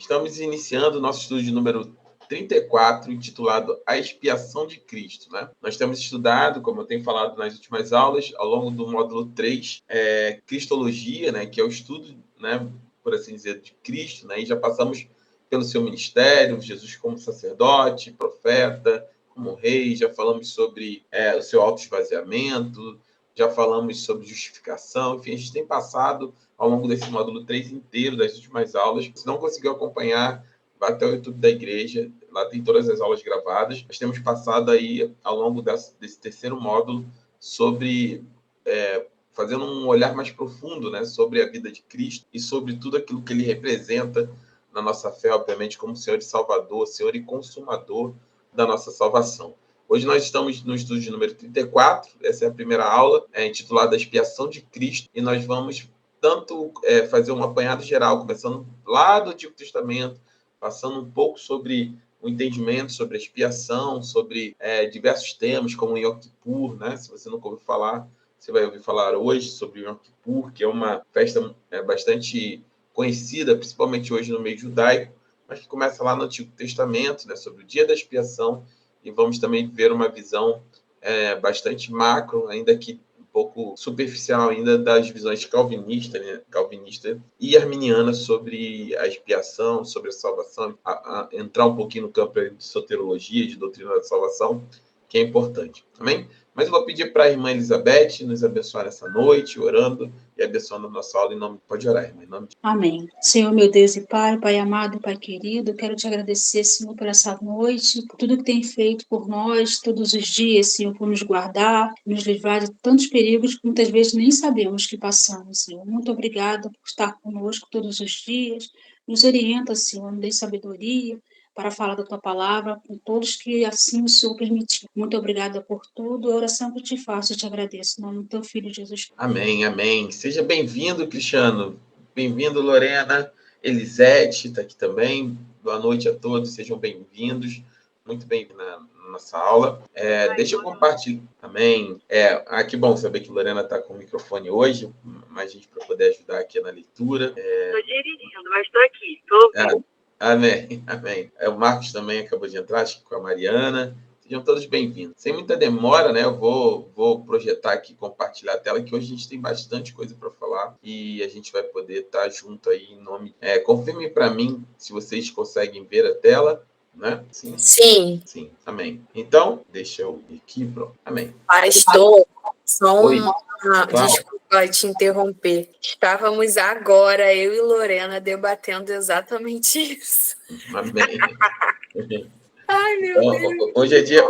Estamos iniciando o nosso estudo de número 34, intitulado A Expiação de Cristo, né? Nós temos estudado, como eu tenho falado nas últimas aulas, ao longo do módulo 3, Cristologia, né? Que é o estudo, né, por assim dizer, de Cristo, né? E já passamos pelo seu ministério, Jesus como sacerdote, profeta, como rei, já falamos sobre o seu autoesvaziamento, já falamos sobre justificação, enfim, a gente tem passado ao longo desse módulo 3 inteiro, das últimas aulas. Se não conseguiu acompanhar, vá até o YouTube da igreja, lá tem todas as aulas gravadas. Nós temos passado aí, ao longo desse terceiro módulo, sobre fazendo um olhar mais profundo, né, sobre a vida de Cristo e sobre tudo aquilo que ele representa na nossa fé, obviamente, como Senhor e Salvador, Senhor e Consumador da nossa salvação. Hoje nós estamos no estudo de número 34, essa é a primeira aula, intitulada A Expiação de Cristo, e nós vamos tanto fazer um apanhado geral, começando lá do Antigo Testamento, passando um pouco sobre o entendimento, sobre a expiação, sobre diversos temas, como o Yom Kippur, né? Se você nunca ouviu falar, você vai ouvir falar hoje sobre o Yom Kippur, que é uma festa bastante conhecida, principalmente hoje no meio judaico, mas que começa lá no Antigo Testamento, né? Sobre o dia da expiação, e vamos também ver uma visão bastante macro, ainda que um pouco superficial ainda, das visões calvinista, né? Calvinista e arminiana sobre a expiação, sobre a salvação, entrar um pouquinho no campo de soteriologia, de doutrina da salvação, que é importante. Amém? Mas eu vou pedir para a irmã Elizabeth nos abençoar essa noite, orando e abençoando a nossa aula em nome. Pode orar, irmã, em nome de... Amém. Senhor, meu Deus e Pai, Pai amado, Pai querido, quero te agradecer, Senhor, por essa noite, por tudo que tem feito por nós todos os dias, Senhor, por nos guardar, nos livrar de tantos perigos que muitas vezes nem sabemos que passamos, Senhor. Muito obrigada por estar conosco todos os dias. Nos orienta, Senhor, nos dê sabedoria para falar da tua palavra com todos que assim o Senhor permitir. Muito obrigada por tudo. A oração que eu te faço, eu te agradeço. Em nome do teu filho Jesus. Amém, amém. Seja bem-vindo, Cristiano. Bem-vindo, Lorena. Elisete está aqui também. Boa noite a todos, sejam bem-vindos. Muito bem-vindo na nossa aula. Deixa eu compartilhar também. Que bom saber que Lorena está com o microfone hoje, mais gente para poder ajudar aqui na leitura. Estou dirigindo, mas estou aqui, estou ouvindo. Amém, amém. O Marcos também acabou de entrar, acho que com a Mariana. Sejam todos bem-vindos. Sem muita demora, né? Eu vou projetar aqui, compartilhar a tela, que hoje a gente tem bastante coisa para falar e a gente vai poder estar junto aí em nome. Confirme para mim se vocês conseguem ver a tela, né? Sim. Sim. Sim, amém. Então, deixa eu ir aqui, pronto. Amém. Pastor, só Oi. Desculpa te interromper. Estávamos agora, eu e Lorena, debatendo exatamente isso. Amém. Ai, meu Deus. Hoje é dia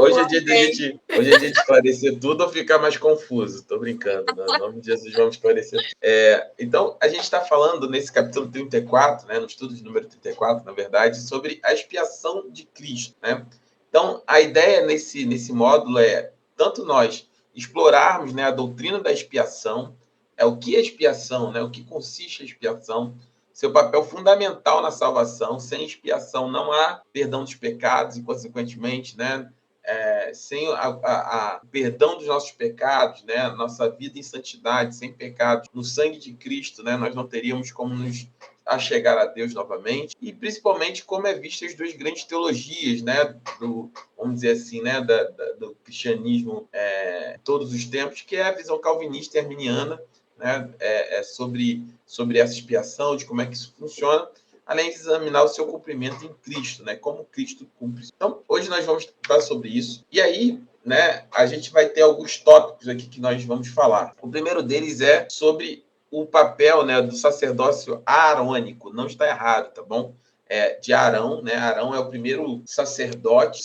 de esclarecer tudo ou ficar mais confuso. Estou brincando, né? Em nome de Jesus vamos esclarecer tudo. Então, a gente está falando nesse capítulo 34, né, no estudo de número 34, na verdade, sobre a expiação de Cristo, né? Então, a ideia nesse módulo é tanto nós explorarmos, né, a doutrina da expiação, o que é expiação, né, o que consiste a expiação, seu papel fundamental na salvação. Sem expiação não há perdão dos pecados e, consequentemente, né, sem o perdão dos nossos pecados, né, nossa vida em santidade, sem pecados, no sangue de Cristo, né, nós não teríamos como nos chegar a Deus novamente, e principalmente como é vista as duas grandes teologias, né, vamos dizer assim, né, do cristianismo todos os tempos, que é a visão calvinista e arminiana, né, sobre essa expiação, de como é que isso funciona, além de examinar o seu cumprimento em Cristo, né, como Cristo cumpre. Então, hoje nós vamos falar sobre isso. E aí, né, a gente vai ter alguns tópicos aqui que nós vamos falar. O primeiro deles é sobre o papel, né, do sacerdócio arônico. Não está errado, tá bom? De Arão, né? Arão é o primeiro sacerdote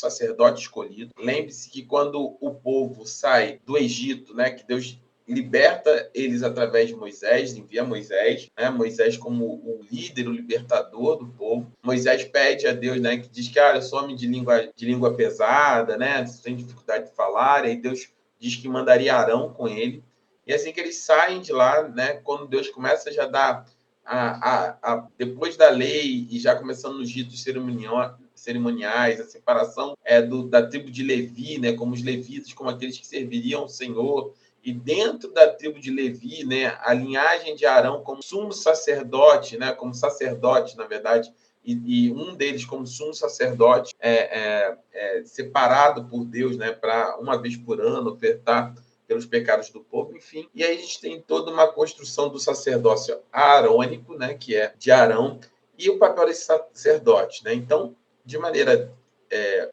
escolhido. Lembre-se que quando o povo sai do Egito, né, que Deus liberta eles através de Moisés, envia Moisés, né? Moisés como o líder, o libertador do povo. Moisés pede a Deus, né, que diz que eu sou homem de língua pesada, né, tem dificuldade de falar, e aí Deus diz que mandaria Arão com ele. E assim que eles saem de lá, né, quando Deus começa já a dar depois da lei e já começando nos ritos cerimoniais, a separação da tribo de Levi, né, como os levitas, como aqueles que serviriam o Senhor, e dentro da tribo de Levi, né, a linhagem de Arão como sumo sacerdote, né, como sacerdote, na verdade, e um deles como sumo sacerdote, separado por Deus, né, para uma vez por ano ofertar pelos pecados do povo, enfim. E aí a gente tem toda uma construção do sacerdócio aarônico, né, que é de Arão, e o papel desse sacerdote, né? Então, de maneira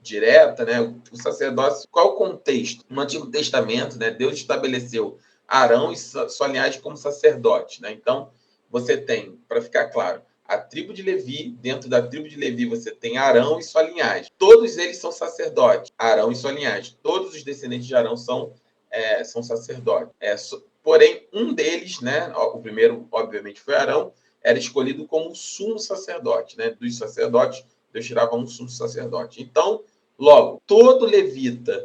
direta, né, o sacerdócio, qual o contexto? No Antigo Testamento, né, Deus estabeleceu Arão e sua linhagem como sacerdote, né? Então, você tem, para ficar claro, a tribo de Levi, dentro da tribo de Levi você tem Arão e sua linhagem. Todos eles são sacerdotes, Arão e sua linhagem. Todos os descendentes de Arão são sacerdotes. Porém, um deles, né, o primeiro, obviamente, foi Arão, era escolhido como sumo sacerdote, né? Dos sacerdotes, Deus tirava um sumo sacerdote. Então, logo, todo levita,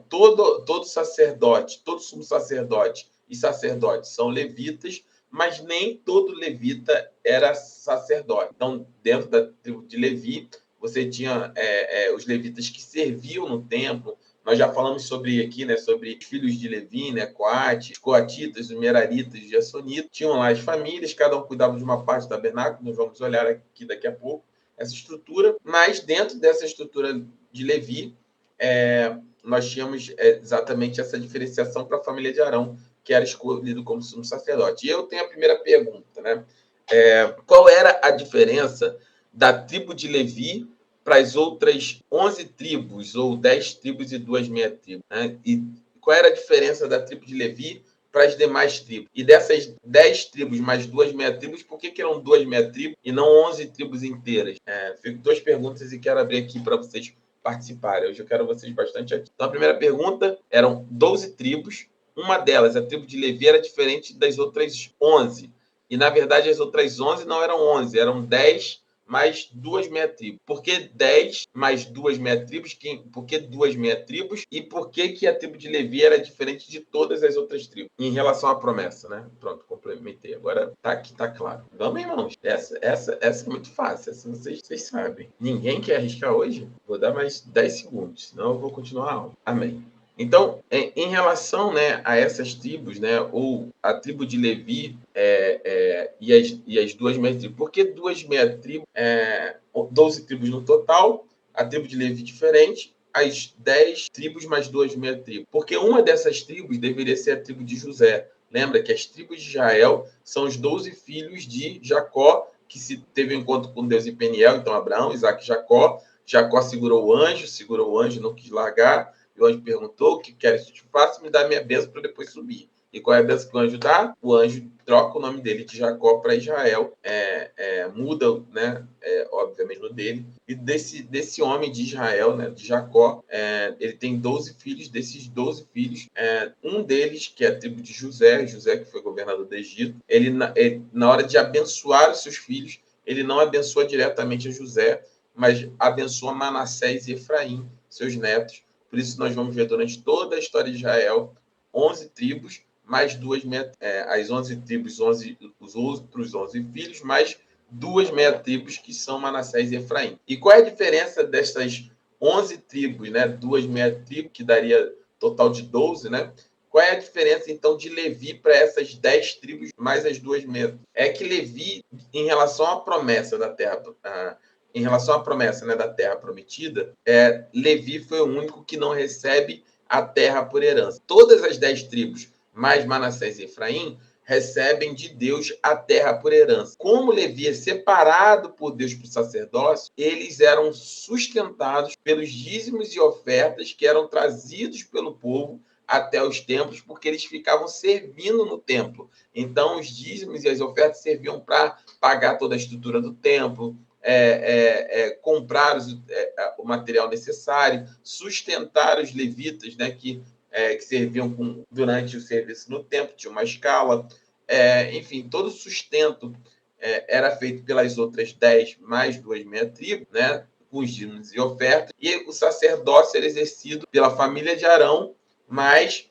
todo sacerdote, todo sumo sacerdote e sacerdote são levitas, mas nem todo levita era sacerdote. Então, dentro da tribo de Levi, você tinha os levitas que serviam no templo. Nós já falamos sobre aqui, né, sobre os filhos de Levi, né, Coate, os coatitas, os meraritas, os gersonitas. Tinham lá as famílias, cada um cuidava de uma parte do tabernáculo. Nós vamos olhar aqui daqui a pouco essa estrutura. Mas dentro dessa estrutura de Levi, nós tínhamos exatamente essa diferenciação para a família de Arão, que era escolhido como sumo sacerdote. E eu tenho a primeira pergunta, né? Qual era a diferença da tribo de Levi para as outras 11 tribos, ou 10 tribos e 2 meia-tribos, né? E qual era a diferença da tribo de Levi para as demais tribos? E dessas 10 tribos mais 2 meia-tribos, por que eram 2 meia-tribos e não 11 tribos inteiras? Fico 2 perguntas e quero abrir aqui para vocês participarem. Hoje eu quero vocês bastante aqui. Então, a primeira pergunta, eram 12 tribos. Uma delas, a tribo de Levi, era diferente das outras 11. E, na verdade, as outras 11 não eram 11, eram 10 mais 2 meia-tribos. Por que 10 mais 2 meia-tribos? Por que 2 meia-tribos? E por que a tribo de Levi era diferente de todas as outras tribos? Em relação à promessa, né? Pronto, complementei. Agora tá aqui, tá claro. Vamos, irmãos. Essa é muito fácil. Essa vocês sabem. Ninguém quer arriscar hoje? Vou dar mais 10 segundos, senão eu vou continuar a aula. Amém. Então, em relação, né, a essas tribos, né, ou a tribo de Levi e as 2 meia-tribos, por que 2 meia-tribos? 12 tribos no total, a tribo de Levi diferente, as 10 tribos mais 2 meia-tribos. Porque uma dessas tribos deveria ser a tribo de José. Lembra que as tribos de Israel são os 12 filhos de Jacó, que se teve um encontro com Deus em Peniel, então Abraão, Isaac e Jacó. Jacó segurou o anjo, não quis largar. E o anjo perguntou: o que queres que eu te faça? Me dá minha bênção para depois subir. E qual é a bênção que o anjo dá? O anjo troca o nome dele de Jacó para Israel, muda, né, obviamente, o dele. E desse homem de Israel, né, de Jacó, ele tem 12 filhos. Desses 12 filhos, um deles, que é a tribo de José que foi governador do Egito, ele, na hora de abençoar os seus filhos, ele não abençoa diretamente a José, mas abençoa Manassés e Efraim, seus netos. Por isso, nós vamos ver durante toda a história de Israel 11 tribos, mais 2 as 11 tribos, os outros 11 filhos, mais 2 meia-tribos, que são Manassés e Efraim. E qual é a diferença dessas 11 tribos, né? 2 meia-tribos, que daria total de 12, né? Qual é a diferença, então, de Levi para essas 10 tribos, mais as 2 meia? É que Levi, em relação à promessa da terra, né, da terra prometida, Levi foi o único que não recebe a terra por herança. Todas as 10 tribos, mais Manassés e Efraim, recebem de Deus a terra por herança. Como Levi é separado por Deus para o sacerdócio, eles eram sustentados pelos dízimos e ofertas que eram trazidos pelo povo até os templos, porque eles ficavam servindo no templo. Então, os dízimos e as ofertas serviam para pagar toda a estrutura do templo, comprar o material necessário, sustentar os levitas, né, que serviam durante o serviço no templo, tinha uma escala, enfim, todo o sustento era feito pelas outras 10 mais 2 meia-tribos, né, com os dízimos e ofertas, e o sacerdócio era exercido pela família de Arão, mais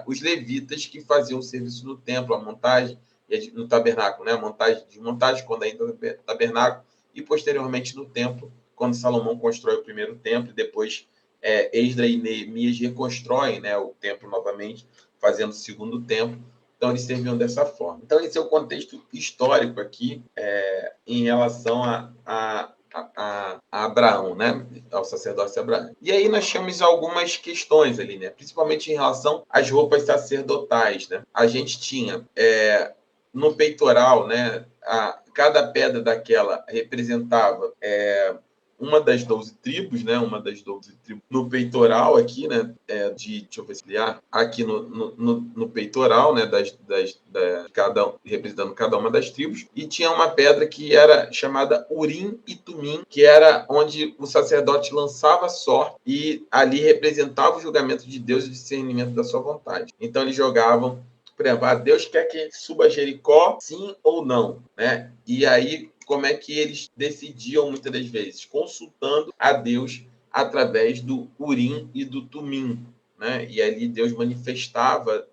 os levitas que faziam o serviço no templo, a montagem, no tabernáculo, né? Desmontagem quando ainda no tabernáculo, e posteriormente no templo, quando Salomão constrói o primeiro templo, e depois Esdras e Neemias reconstroem, né, o templo novamente, fazendo o segundo templo, Então, eles serviam dessa forma. Então, esse é o contexto histórico aqui em relação a Abraão, né? Ao sacerdócio Abraão. E aí nós temos algumas questões ali, né? Principalmente em relação às roupas sacerdotais, né? A gente tinha no peitoral, né? Cada pedra daquela representava uma das 12 tribos, né? Uma das 12 tribos no peitoral aqui, né? Deixa eu ver se aqui no peitoral, né? Representando cada uma das tribos. E tinha uma pedra que era chamada Urim e Tumim, que era onde o sacerdote lançava sorte e ali representava o julgamento de Deus e o discernimento da sua vontade. Então eles jogavam, por exemplo, Deus quer que suba Jericó, sim ou não, né? E aí como é que eles decidiam muitas das vezes? Consultando a Deus através do Urim e do Tumim, né? E ali Deus manifestava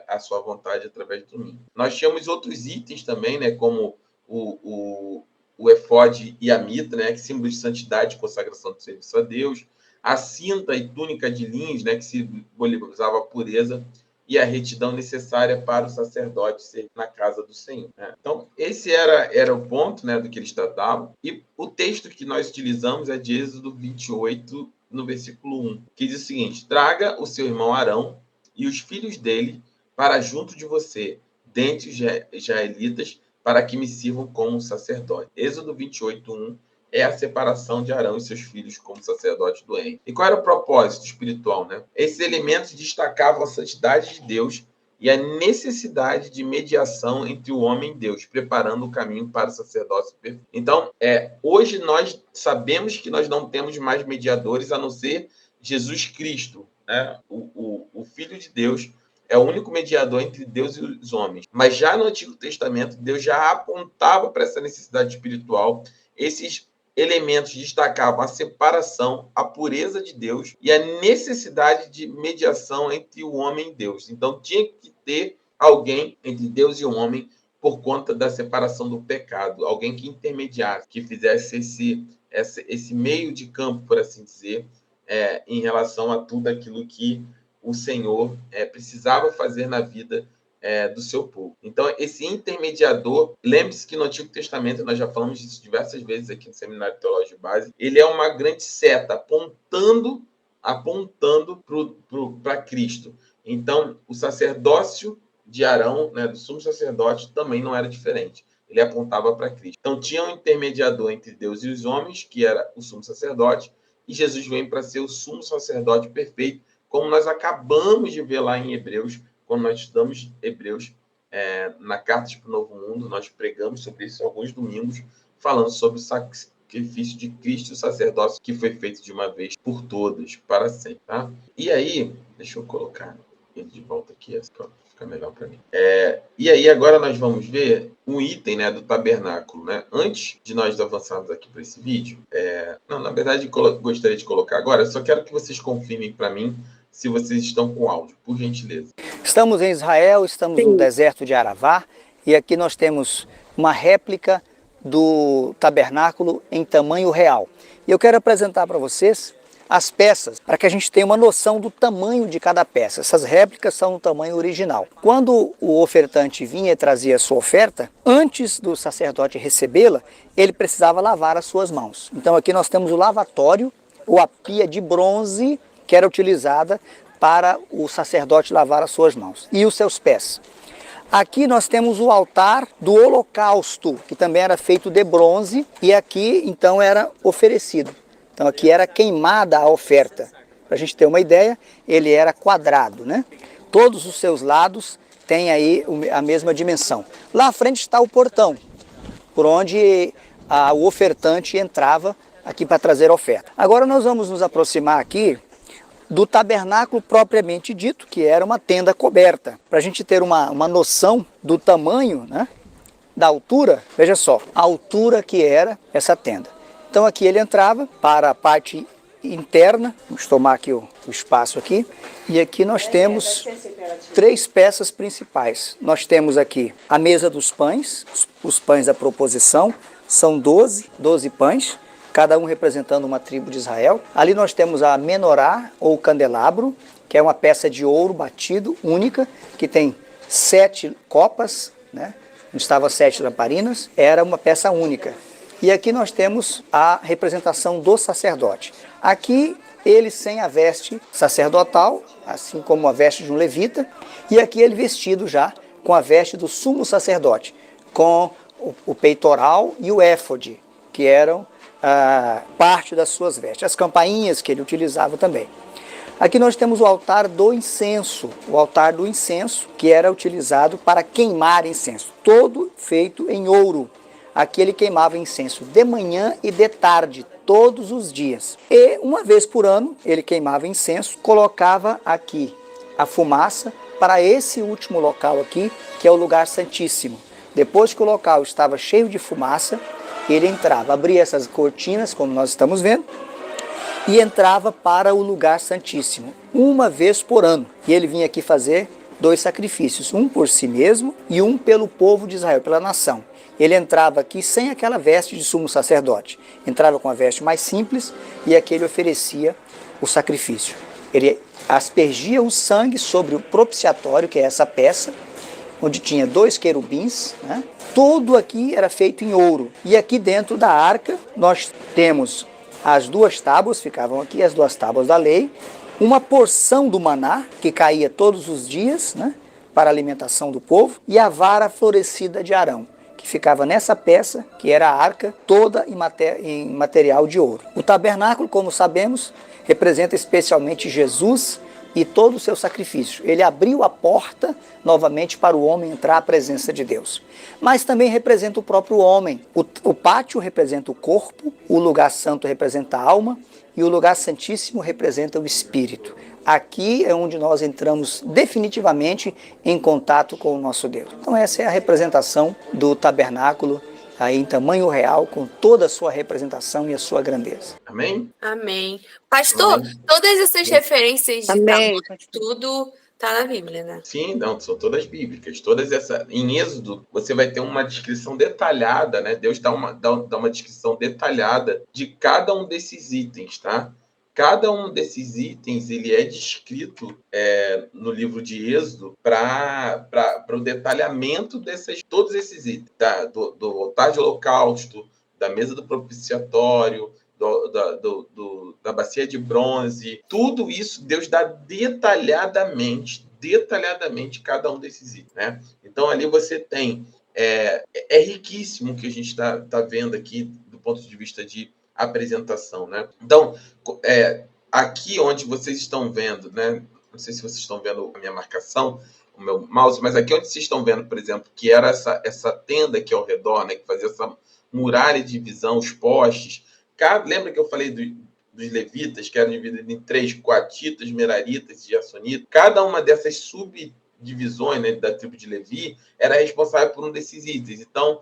a sua vontade através do Tumim. Nós tínhamos outros itens também, né? Como o efode e a mitra, né? Que símbolo de santidade e consagração do serviço a Deus. A cinta e túnica de linhos, né? Que simbolizava a pureza e a retidão necessária para o sacerdote servir na casa do Senhor. Né? Então, esse era o ponto, né, do que eles tratavam. E o texto que nós utilizamos é de Êxodo 28, no versículo 1, que diz o seguinte: traga o seu irmão Arão e os filhos dele para junto de você, dentre os israelitas, para que me sirvam como sacerdote. Êxodo 28, 1 é a separação de Arão e seus filhos como sacerdote do reino. E qual era o propósito espiritual, né? Esses elementos destacavam a santidade de Deus e a necessidade de mediação entre o homem e Deus, preparando o caminho para o sacerdócio perfeito. Então, hoje nós sabemos que nós não temos mais mediadores a não ser Jesus Cristo, né? O Filho de Deus é o único mediador entre Deus e os homens. Mas já no Antigo Testamento, Deus já apontava para essa necessidade espiritual. Esses elementos destacavam a separação, a pureza de Deus e a necessidade de mediação entre o homem e Deus. Então, tinha que ter alguém entre Deus e o homem por conta da separação do pecado, alguém que intermediasse, que fizesse esse meio de campo, por assim dizer, em relação a tudo aquilo que o Senhor precisava fazer na vida do seu povo. Então, esse intermediador, lembre-se que no Antigo Testamento, nós já falamos disso diversas vezes aqui no Seminário Teológico de Base, ele é uma grande seta apontando para Cristo. Então, o sacerdócio de Arão, né, do sumo sacerdote, também não era diferente. Ele apontava para Cristo. Então, tinha um intermediador entre Deus e os homens, que era o sumo sacerdote, e Jesus vem para ser o sumo sacerdote perfeito, como nós acabamos de ver lá em Hebreus. Quando nós estudamos Hebreus na Carta para o Novo Mundo, nós pregamos sobre isso alguns domingos, falando sobre o sacrifício de Cristo, o sacerdócio que foi feito de uma vez por todas, para sempre. Tá? E aí, deixa eu colocar ele de volta aqui, fica melhor para mim. E aí, agora nós vamos ver um item, né, do tabernáculo. Né? Antes de nós avançarmos aqui para esse vídeo, na verdade, gostaria de colocar agora, só quero que vocês confirmem para mim se vocês estão com áudio, por gentileza. Estamos em Israel, estamos no deserto de Aravá, e aqui nós temos uma réplica do tabernáculo em tamanho real. E eu quero apresentar para vocês as peças, para que a gente tenha uma noção do tamanho de cada peça. Essas réplicas são no tamanho original. Quando o ofertante vinha e trazia a sua oferta, antes do sacerdote recebê-la, ele precisava lavar as suas mãos. Então aqui nós temos o lavatório, ou a pia de bronze, que era utilizada para o sacerdote lavar as suas mãos e os seus pés. Aqui nós temos o altar do holocausto, que também era feito de bronze, e aqui então era oferecido. Então aqui era queimada a oferta. Para a gente ter uma ideia, ele era quadrado, né? Todos os seus lados têm aí a mesma dimensão. Lá à frente está o portão, por onde o ofertante entrava aqui para trazer a oferta. Agora nós vamos nos aproximar aqui do tabernáculo propriamente dito, que era uma tenda coberta. Para a gente ter uma noção do tamanho, né, da altura, veja só, a altura que era essa tenda. Então aqui ele entrava para a parte interna, vamos tomar aqui o espaço aqui, e aqui nós temos 3 peças principais. Nós temos aqui a mesa dos pães, os pães da proposição, são 12 pães, cada um representando uma tribo de Israel. Ali nós temos a menorá, ou candelabro, que é uma peça de ouro batido, única, que tem 7 copas, né? Onde estavam 7 lamparinas, era uma peça única. E aqui nós temos a representação do sacerdote. Aqui ele sem a veste sacerdotal, assim como a veste de um levita, e aqui ele vestido já com a veste do sumo sacerdote, com o peitoral e o éfode, que eram parte das suas vestes. As campainhas que ele utilizava também. Aqui nós temos o altar do incenso, que era utilizado para queimar incenso, todo feito em ouro. Aqui ele queimava incenso de manhã e de tarde, todos os dias. E uma vez por ano ele queimava incenso, colocava aqui a fumaça para esse último local aqui, que é o lugar santíssimo. Depois que o local estava cheio de fumaça, ele entrava, abria essas cortinas, como nós estamos vendo, e entrava para o lugar santíssimo, uma vez por ano. E ele vinha aqui fazer 2 sacrifícios, um por si mesmo e um pelo povo de Israel, pela nação. Ele entrava aqui sem aquela veste de sumo sacerdote, entrava com a veste mais simples e aqui ele oferecia o sacrifício. Ele aspergia o sangue sobre o propiciatório, que é essa peça, onde tinha 2 querubins, né? Tudo aqui era feito em ouro. E aqui dentro da arca nós temos as 2 tábuas, ficavam aqui as 2 tábuas da lei, uma porção do maná, que caía todos os dias, né, para a alimentação do povo, e a vara florescida de Arão, que ficava nessa peça, que era a arca, toda em material de ouro. O tabernáculo, como sabemos, representa especialmente Jesus e todo o seu sacrifício. Ele abriu a porta novamente para o homem entrar à presença de Deus. Mas também representa o próprio homem. O pátio representa o corpo, o lugar santo representa a alma e o lugar santíssimo representa o espírito. Aqui é onde nós entramos definitivamente em contato com o nosso Deus. Então essa é a representação do tabernáculo aí em tamanho real, com toda a sua representação e a sua grandeza. Amém? Amém. Pastor, Amém. todas essas referências de Amém. tamanho, tudo tá na Bíblia, né? Sim, não, são todas bíblicas. Todas essa. Em Êxodo, você vai ter uma descrição detalhada, né? Deus dá uma descrição detalhada de cada um desses itens, tá? Cada um desses itens ele é descrito no livro de Êxodo para o detalhamento todos esses itens, tá? Do altar de holocausto, da mesa do propiciatório, da bacia de bronze, tudo isso Deus dá detalhadamente cada um desses itens, né? Então ali você tem é riquíssimo o que a gente está vendo aqui do ponto de vista de apresentação, né? Então aqui onde vocês estão vendo, né? Não sei se vocês estão vendo a minha marcação, o meu mouse, mas aqui onde vocês estão vendo, por exemplo, que era essa tenda aqui ao redor, né? Que fazia essa muralha de divisão, os postes. Lembra que eu falei dos levitas, que eram divididos em 3, quatitas, meraritas e jassonitas? Cada uma dessas subdivisões, né, da tribo de Levi era responsável por um desses itens. Então,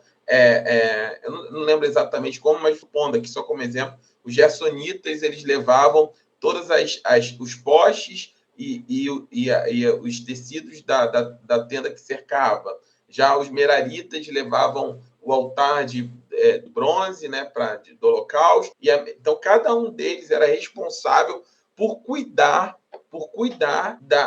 eu não lembro exatamente como, mas supondo aqui só como exemplo, os jassonitas eles levavam todos os postes e os tecidos da tenda que cercava. Já os meraritas levavam o altar de bronze, né, do holocausto. Então, cada um deles era responsável por cuidar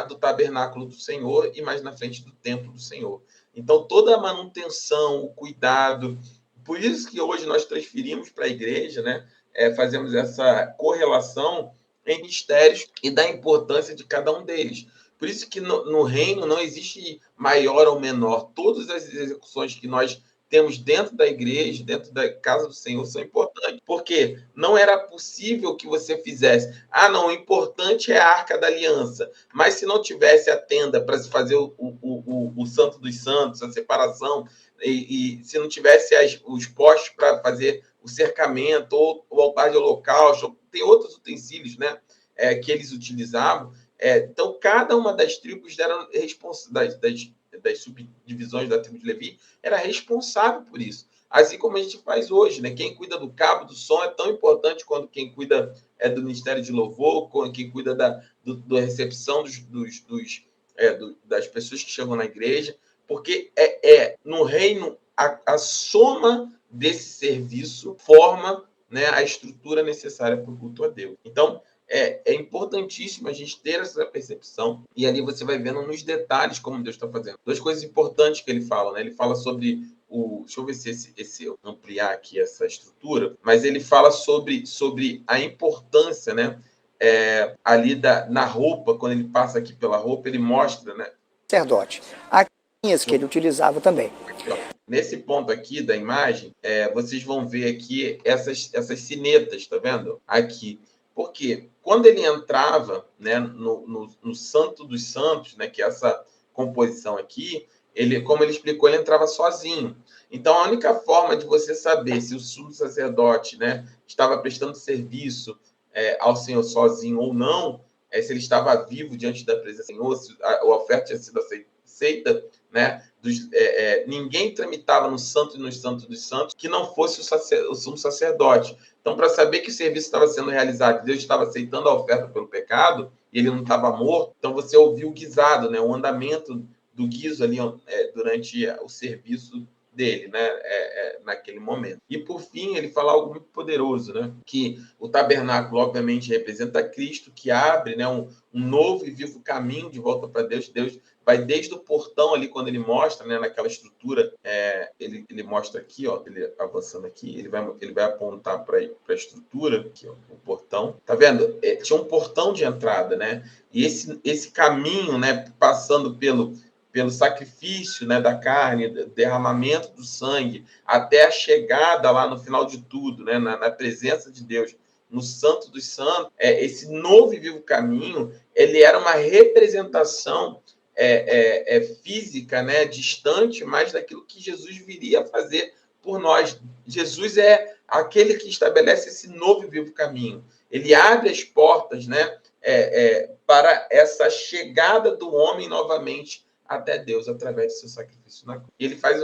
do tabernáculo do Senhor e mais na frente do templo do Senhor. Então, toda a manutenção, o cuidado. Por isso que hoje nós transferimos para a igreja, né, fazemos essa correlação em mistérios e da importância de cada um deles. Por isso que no reino não existe maior ou menor. Todas as execuções que nós temos dentro da igreja, dentro da casa do Senhor, são importantes. Porque não era possível que você fizesse. Não, o importante é a Arca da Aliança. Mas se não tivesse a tenda para se fazer o Santo dos Santos, a separação, e se não tivesse os postes para fazer o cercamento, ou o altar de holocausto, tem outros utensílios, né, que eles utilizavam. Então, cada uma das tribos das subdivisões da tribo de Levi era responsável por isso. Assim como a gente faz hoje, né? Quem cuida do cabo do som é tão importante quanto quem cuida do ministério de louvor, quem cuida da recepção das pessoas que chegam na igreja, porque no reino a soma desse serviço forma, né, a estrutura necessária para o culto a Deus. Então, é importantíssimo a gente ter essa percepção, e ali você vai vendo nos detalhes como Deus está fazendo. Duas coisas importantes que ele fala, né? Ele fala sobre deixa eu ver se eu ampliar aqui essa estrutura, mas ele fala sobre a importância, né? Ali na roupa, quando ele passa aqui pela roupa, ele mostra, né? Sacerdote. As que ele utilizava também. Nesse ponto aqui da imagem, vocês vão ver aqui essas sinetas, tá vendo? Aqui. Porque quando ele entrava, né, no Santo dos Santos, né, que é essa composição aqui, como ele explicou, ele entrava sozinho. Então, a única forma de você saber se o sumo sacerdote, né, estava prestando serviço ao Senhor sozinho ou não, se ele estava vivo diante da presença do Senhor, se a oferta tinha sido aceita, né? Ninguém tramitava no Santo e no Santo dos Santos que não fosse o sumo sacerdote. Então, para saber que o serviço estava sendo realizado, Deus estava aceitando a oferta pelo pecado, e ele não estava morto, então você ouviu o guisado, né? O andamento do guiso ali durante o serviço dele, né? Naquele momento. E, por fim, ele fala algo muito poderoso, né? Que o tabernáculo, obviamente, representa Cristo, que abre, né, um novo e vivo caminho de volta para Deus. Deus vai desde o portão ali, quando ele mostra, né, naquela estrutura, ele mostra aqui, ó, ele avançando aqui, ele vai apontar para a estrutura, aqui, ó, o portão. Tá vendo? Tinha um portão de entrada, né? E esse caminho, né, passando pelo sacrifício, né, da carne, derramamento do sangue, até a chegada lá no final de tudo, né, na presença de Deus, no Santo dos Santos, esse novo e vivo caminho, ele era uma representação física, né, distante, mas daquilo que Jesus viria a fazer por nós. Jesus é aquele que estabelece esse novo e vivo caminho. Ele abre as portas, né, para essa chegada do homem novamente até Deus através do seu sacrifício na cruz. E ele faz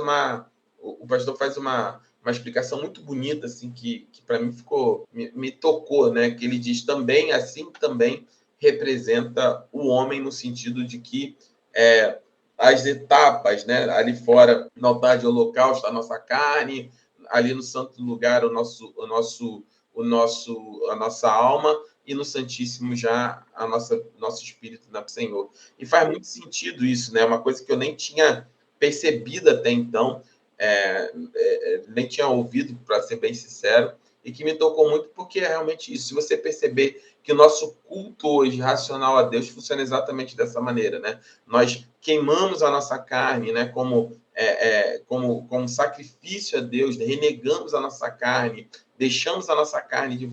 o pastor faz uma explicação muito bonita, assim, que para mim me tocou, né? Que ele diz também, assim também representa o homem no sentido de que as etapas, né? Ali fora, no altar de holocausto, a nossa carne, ali no santo lugar, a nossa alma, e no Santíssimo já nosso espírito do Senhor. E faz muito sentido isso, né? Uma coisa que eu nem tinha percebido até então, nem tinha ouvido, para ser bem sincero, e que me tocou muito, porque é realmente isso. Se você perceber que o nosso culto hoje racional a Deus funciona exatamente dessa maneira, né? Nós queimamos a nossa carne, né? Como sacrifício a Deus, renegamos a nossa carne, deixamos a nossa carne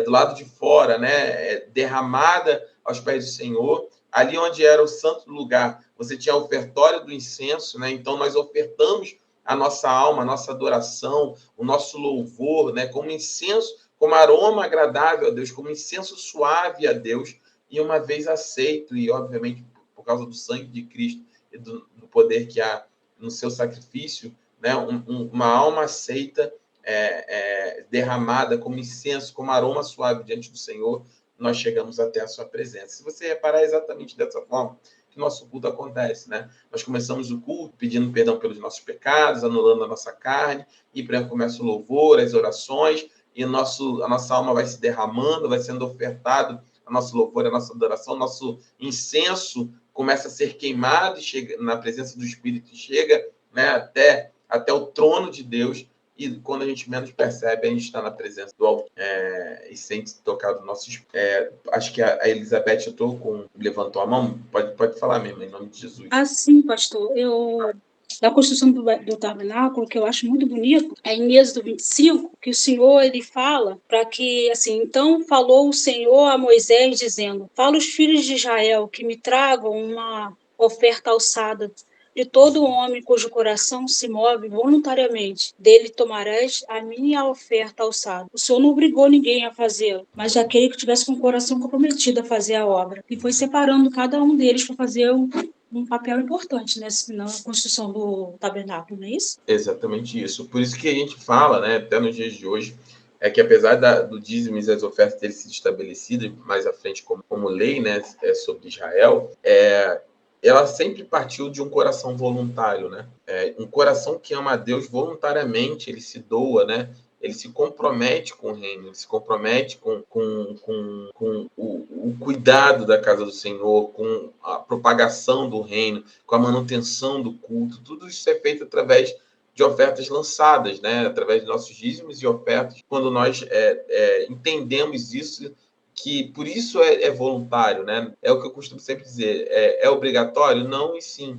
do lado de fora, né? Derramada aos pés do Senhor. Ali onde era o santo lugar, você tinha o ofertório do incenso, né? Então nós ofertamos a nossa alma, a nossa adoração, o nosso louvor, né? Como incenso, como aroma agradável a Deus, como incenso suave a Deus, e uma vez aceito, e obviamente por causa do sangue de Cristo e do poder que há no seu sacrifício, né? Uma alma aceita, derramada como incenso, como aroma suave diante do Senhor, nós chegamos até a sua presença. Se você reparar, exatamente dessa forma que nosso culto acontece, né? Nós começamos o culto pedindo perdão pelos nossos pecados, anulando a nossa carne, e para começa o louvor, as orações, e a nossa alma vai se derramando, vai sendo ofertado a nosso louvor, a nossa adoração, nosso incenso começa a ser queimado e chega na presença do Espírito, chega, né, até o trono de Deus. E quando a gente menos percebe, a gente está na presença do alto e sente tocar do nosso espírito. Acho que a Elizabeth levantou a mão. Pode falar mesmo, em nome de Jesus. Sim, pastor. Da construção do tabernáculo, que eu acho muito bonito, é em Êxodo 25, que o Senhor ele fala para que, assim, então falou o Senhor a Moisés, dizendo: fala os filhos de Israel que me tragam uma oferta alçada de todo homem cujo coração se move voluntariamente, dele tomarás a minha oferta alçada. O Senhor não obrigou ninguém a fazê-lo, mas aquele que tivesse com o coração comprometido a fazer a obra. E foi separando cada um deles para fazer um papel importante na construção do tabernáculo, não é isso? Exatamente isso. Por isso que a gente fala, né, até nos dias de hoje, que apesar do dízimo e das ofertas terem sido estabelecidas mais à frente como lei, né, sobre Israel, ela sempre partiu de um coração voluntário, né? Um coração que ama a Deus voluntariamente, ele se doa, né? ele se compromete com o reino, ele se compromete com o cuidado da casa do Senhor, com a propagação do reino, com a manutenção do culto. Tudo isso é feito através de ofertas lançadas, né? Através de nossos dízimos e ofertas. Quando nós entendemos isso, que por isso é voluntário, né? É o que eu costumo sempre dizer. É obrigatório? Não e sim.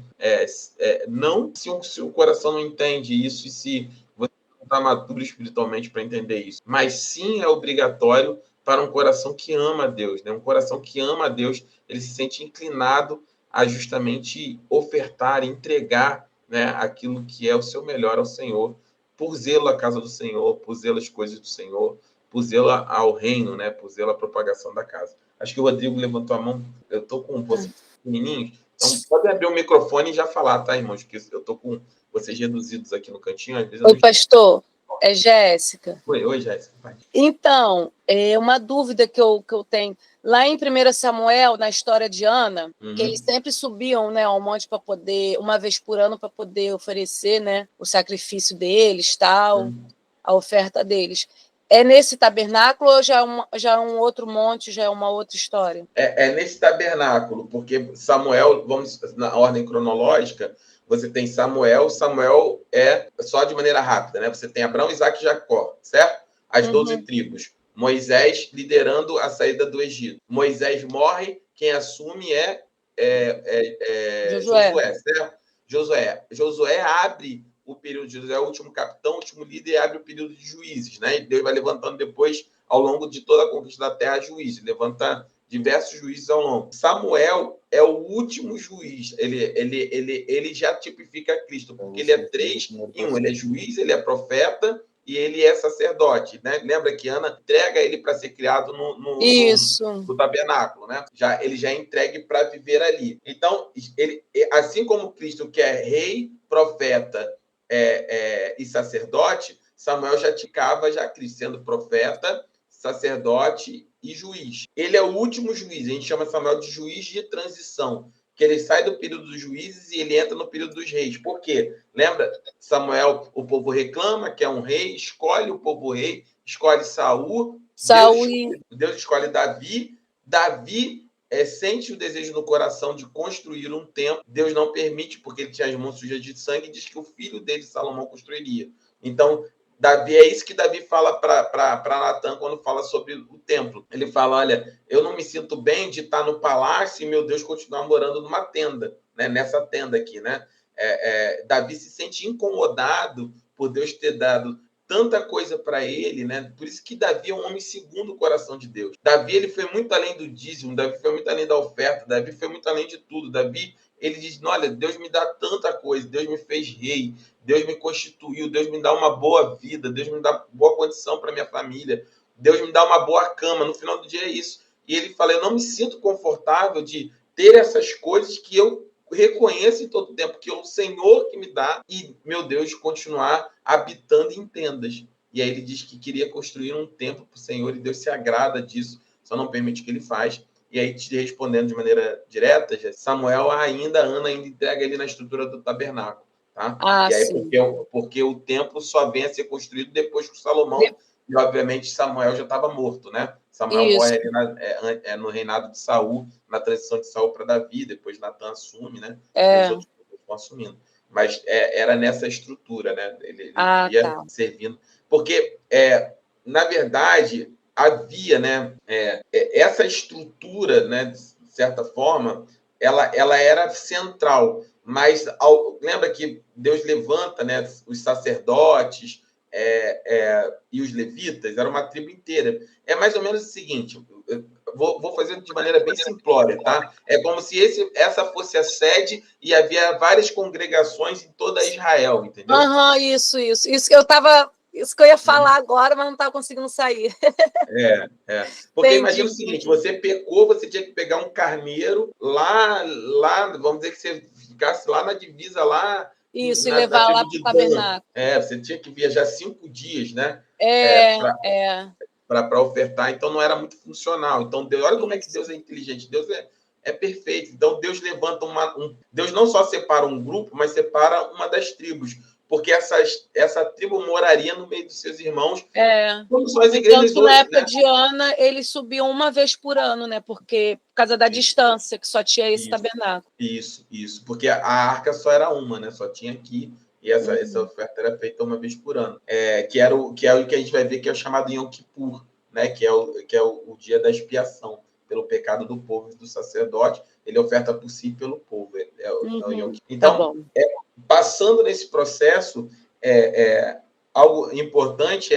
Não se o coração não entende isso e se você não está maduro espiritualmente para entender isso. Mas sim é obrigatório para um coração que ama a Deus, né? Um coração que ama a Deus, ele se sente inclinado a justamente ofertar, entregar, né, aquilo que é o seu melhor ao Senhor, por zelo à casa do Senhor, por zelo às coisas do Senhor, por zelo ao reino, né? Por zelo à propagação da casa. Acho que o Rodrigo levantou a mão. Eu estou com vocês pequenininhos, então pode abrir o microfone e já falar, tá, irmãos? Porque eu estou com vocês reduzidos aqui no cantinho. Às vezes eu Oi, pastor. É Jéssica. Oi, Jéssica. Então, uma dúvida que eu tenho. Lá em 1 Samuel, na história de Ana, que eles sempre subiam, né, ao monte para poder, uma vez por ano, para poder oferecer, né, o sacrifício deles, tal, a oferta deles. É nesse tabernáculo ou já é um outro monte, já é uma outra história? É nesse tabernáculo, porque Samuel, vamos na ordem cronológica, você tem Samuel é só de maneira rápida, né? Você tem Abraão, Isaac e Jacó, certo? As 12 tribos. Moisés liderando a saída do Egito. Moisés morre, quem assume é Josué, certo? Josué abre o período de Josué, é o último capitão, o último líder, e abre o período de juízes, né? E Deus vai levantando depois, ao longo de toda a conquista da terra, juízes, levanta diversos juízes ao longo. Samuel é o último juiz, ele já tipifica Cristo, porque ele é 3 em 1, ele é juiz, ele é profeta e ele é sacerdote, né? Lembra que Ana entrega ele para ser criado no tabernáculo, né? Ele já é entregue para viver ali. Então, assim como Cristo, que é rei, profeta e sacerdote, Samuel já ticava Cristo, sendo profeta, sacerdote e juiz. Ele é o último juiz, a gente chama Samuel de juiz de transição, que ele sai do período dos juízes e ele entra no período dos reis. Por quê? Lembra? Samuel, o povo reclama que é um rei, escolhe o povo rei, escolhe Saul, Deus escolhe Davi. Davi sente o desejo no coração de construir um templo. Deus não permite, porque ele tinha as mãos sujas de sangue, e diz que o filho dele, Salomão, construiria. Então, Davi, é isso que Davi fala para Natã quando fala sobre o templo. Ele fala, olha, eu não me sinto bem de estar no palácio e meu Deus continuar morando numa tenda, né? Nessa tenda aqui, né? Davi se sente incomodado por Deus ter dado tanta coisa para ele, né? Por isso que Davi é um homem segundo o coração de Deus. Davi, ele foi muito além do dízimo, Davi foi muito além da oferta, Davi foi muito além de tudo. Davi, ele diz, olha, Deus me dá tanta coisa, Deus me fez rei, Deus me constituiu, Deus me dá uma boa vida, Deus me dá boa condição para minha família, Deus me dá uma boa cama, no final do dia é isso. E ele fala, eu não me sinto confortável de ter essas coisas que eu reconheço em todo tempo, que é o Senhor que me dá, e, meu Deus, continuar habitando em tendas. E aí ele diz que queria construir um templo para o Senhor, e Deus se agrada disso, só não permite que ele faz. E aí, te respondendo de maneira direta, Samuel Ana ainda entrega ele na estrutura do tabernáculo. Tá? E aí, porque o templo só vem a ser construído depois que Salomão, e obviamente Samuel já estava morto, né? Samuel morre ali no reinado de Saul, na transição de Saul para Davi, depois Natã assume, né? E os outros vão assumindo. Mas era nessa estrutura, né? Ele ia servindo. Porque, na verdade, havia, né? Essa estrutura, né? De certa forma, ela era central. Mas lembra que Deus levanta, né, os sacerdotes e os levitas, era uma tribo inteira. É mais ou menos o seguinte, vou fazer de maneira bem simplória, tá? É como se essa fosse a sede e havia várias congregações em toda Israel, entendeu? Isso que eu ia falar agora, mas não estava conseguindo sair. Porque imagina o seguinte, você pecou, você tinha que pegar um carneiro lá, vamos dizer que você ficasse lá na divisa, lá... Isso, e levar lá para o tabernáculo. Você tinha que viajar 5 dias, né? Para ofertar, então não era muito funcional. Então, Deus, olha como é que Deus é inteligente, Deus é perfeito. Então, Deus levanta Deus não só separa um grupo, mas separa uma das tribos. porque essa tribo moraria no meio dos seus irmãos, como são as Tanto igrejas que na hoje, época né? de Ana, eles subiam uma vez por ano, né? Porque, por causa da distância, que só tinha esse tabernáculo. Isso. Porque a arca só era uma, né? Só tinha aqui. E essa oferta era feita uma vez por ano. Que é o que a gente vai ver que é o chamado Yom Kippur, né? Que é o dia da expiação pelo pecado do povo e do sacerdote. Ele oferta por si e pelo povo. O Yom Kippur. Então, passando nesse processo, algo importante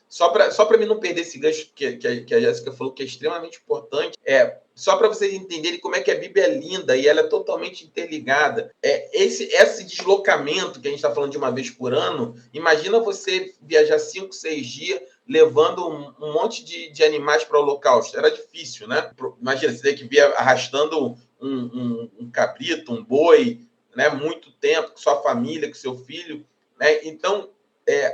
só para mim não perder esse gancho que a Jéssica falou, que é extremamente importante, só para vocês entenderem como é que a Bíblia é linda e ela é totalmente interligada. Esse deslocamento que a gente está falando de uma vez por ano, imagina você viajar 5, 6 dias levando um monte de animais para o holocausto. Era difícil, né? Imagina, você tem que vir arrastando um cabrito, um boi, né? Muito tempo, com sua família, com seu filho, né? Então,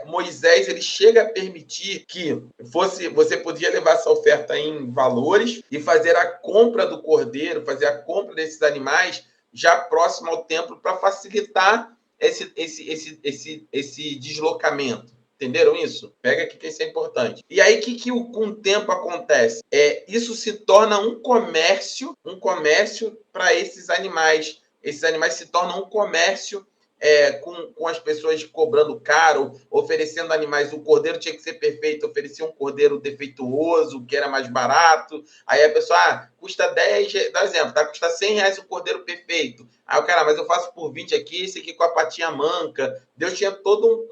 Moisés ele chega a permitir que você podia levar essa oferta em valores e fazer a compra do cordeiro, fazer a compra desses animais já próximo ao templo para facilitar esse deslocamento. Entenderam isso? Pega aqui que isso é importante. E aí, o que com o tempo acontece? Isso se torna um comércio para esses animais. Esses animais se tornam um comércio com as pessoas cobrando caro, oferecendo animais. O cordeiro tinha que ser perfeito, oferecia um cordeiro defeituoso, que era mais barato. Aí a pessoa, custa 10, dá um exemplo, tá? Custa R$100 o cordeiro perfeito. Aí o cara, mas eu faço por 20 aqui, esse aqui com a patinha manca. Deus tinha todo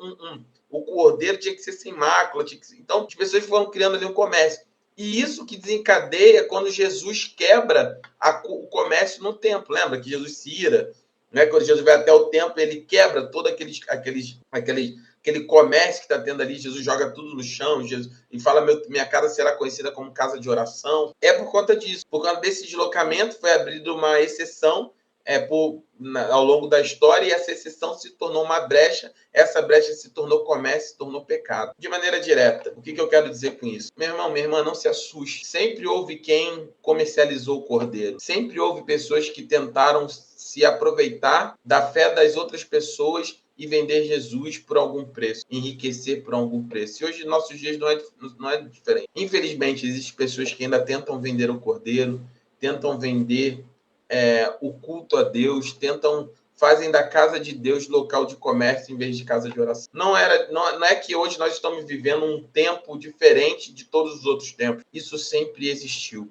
o cordeiro tinha que ser sem mácula. Então, as pessoas foram criando ali um comércio. E isso que desencadeia quando Jesus quebra o comércio no templo. Lembra que Jesus se ira? Né? Quando Jesus vai até o templo, ele quebra todo aquele comércio que está tendo ali. Jesus joga tudo no chão e fala: minha casa será conhecida como casa de oração. É por conta disso. Por conta desse deslocamento, foi abrida uma exceção ao longo da história, e essa exceção se tornou uma brecha. Essa brecha se tornou comércio, se tornou pecado. De maneira direta, o que eu quero dizer com isso? Meu irmão, minha irmã, não se assuste. Sempre houve quem comercializou o cordeiro. Sempre houve pessoas que tentaram se aproveitar da fé das outras pessoas e vender Jesus por algum preço, enriquecer por algum preço. E hoje, nos nossos dias, não é diferente. Infelizmente, existem pessoas que ainda tentam vender o cordeiro, tentam vender o culto a Deus, fazem da casa de Deus local de comércio em vez de casa de oração. Não é que hoje nós estamos vivendo um tempo diferente de todos os outros tempos. Isso sempre existiu.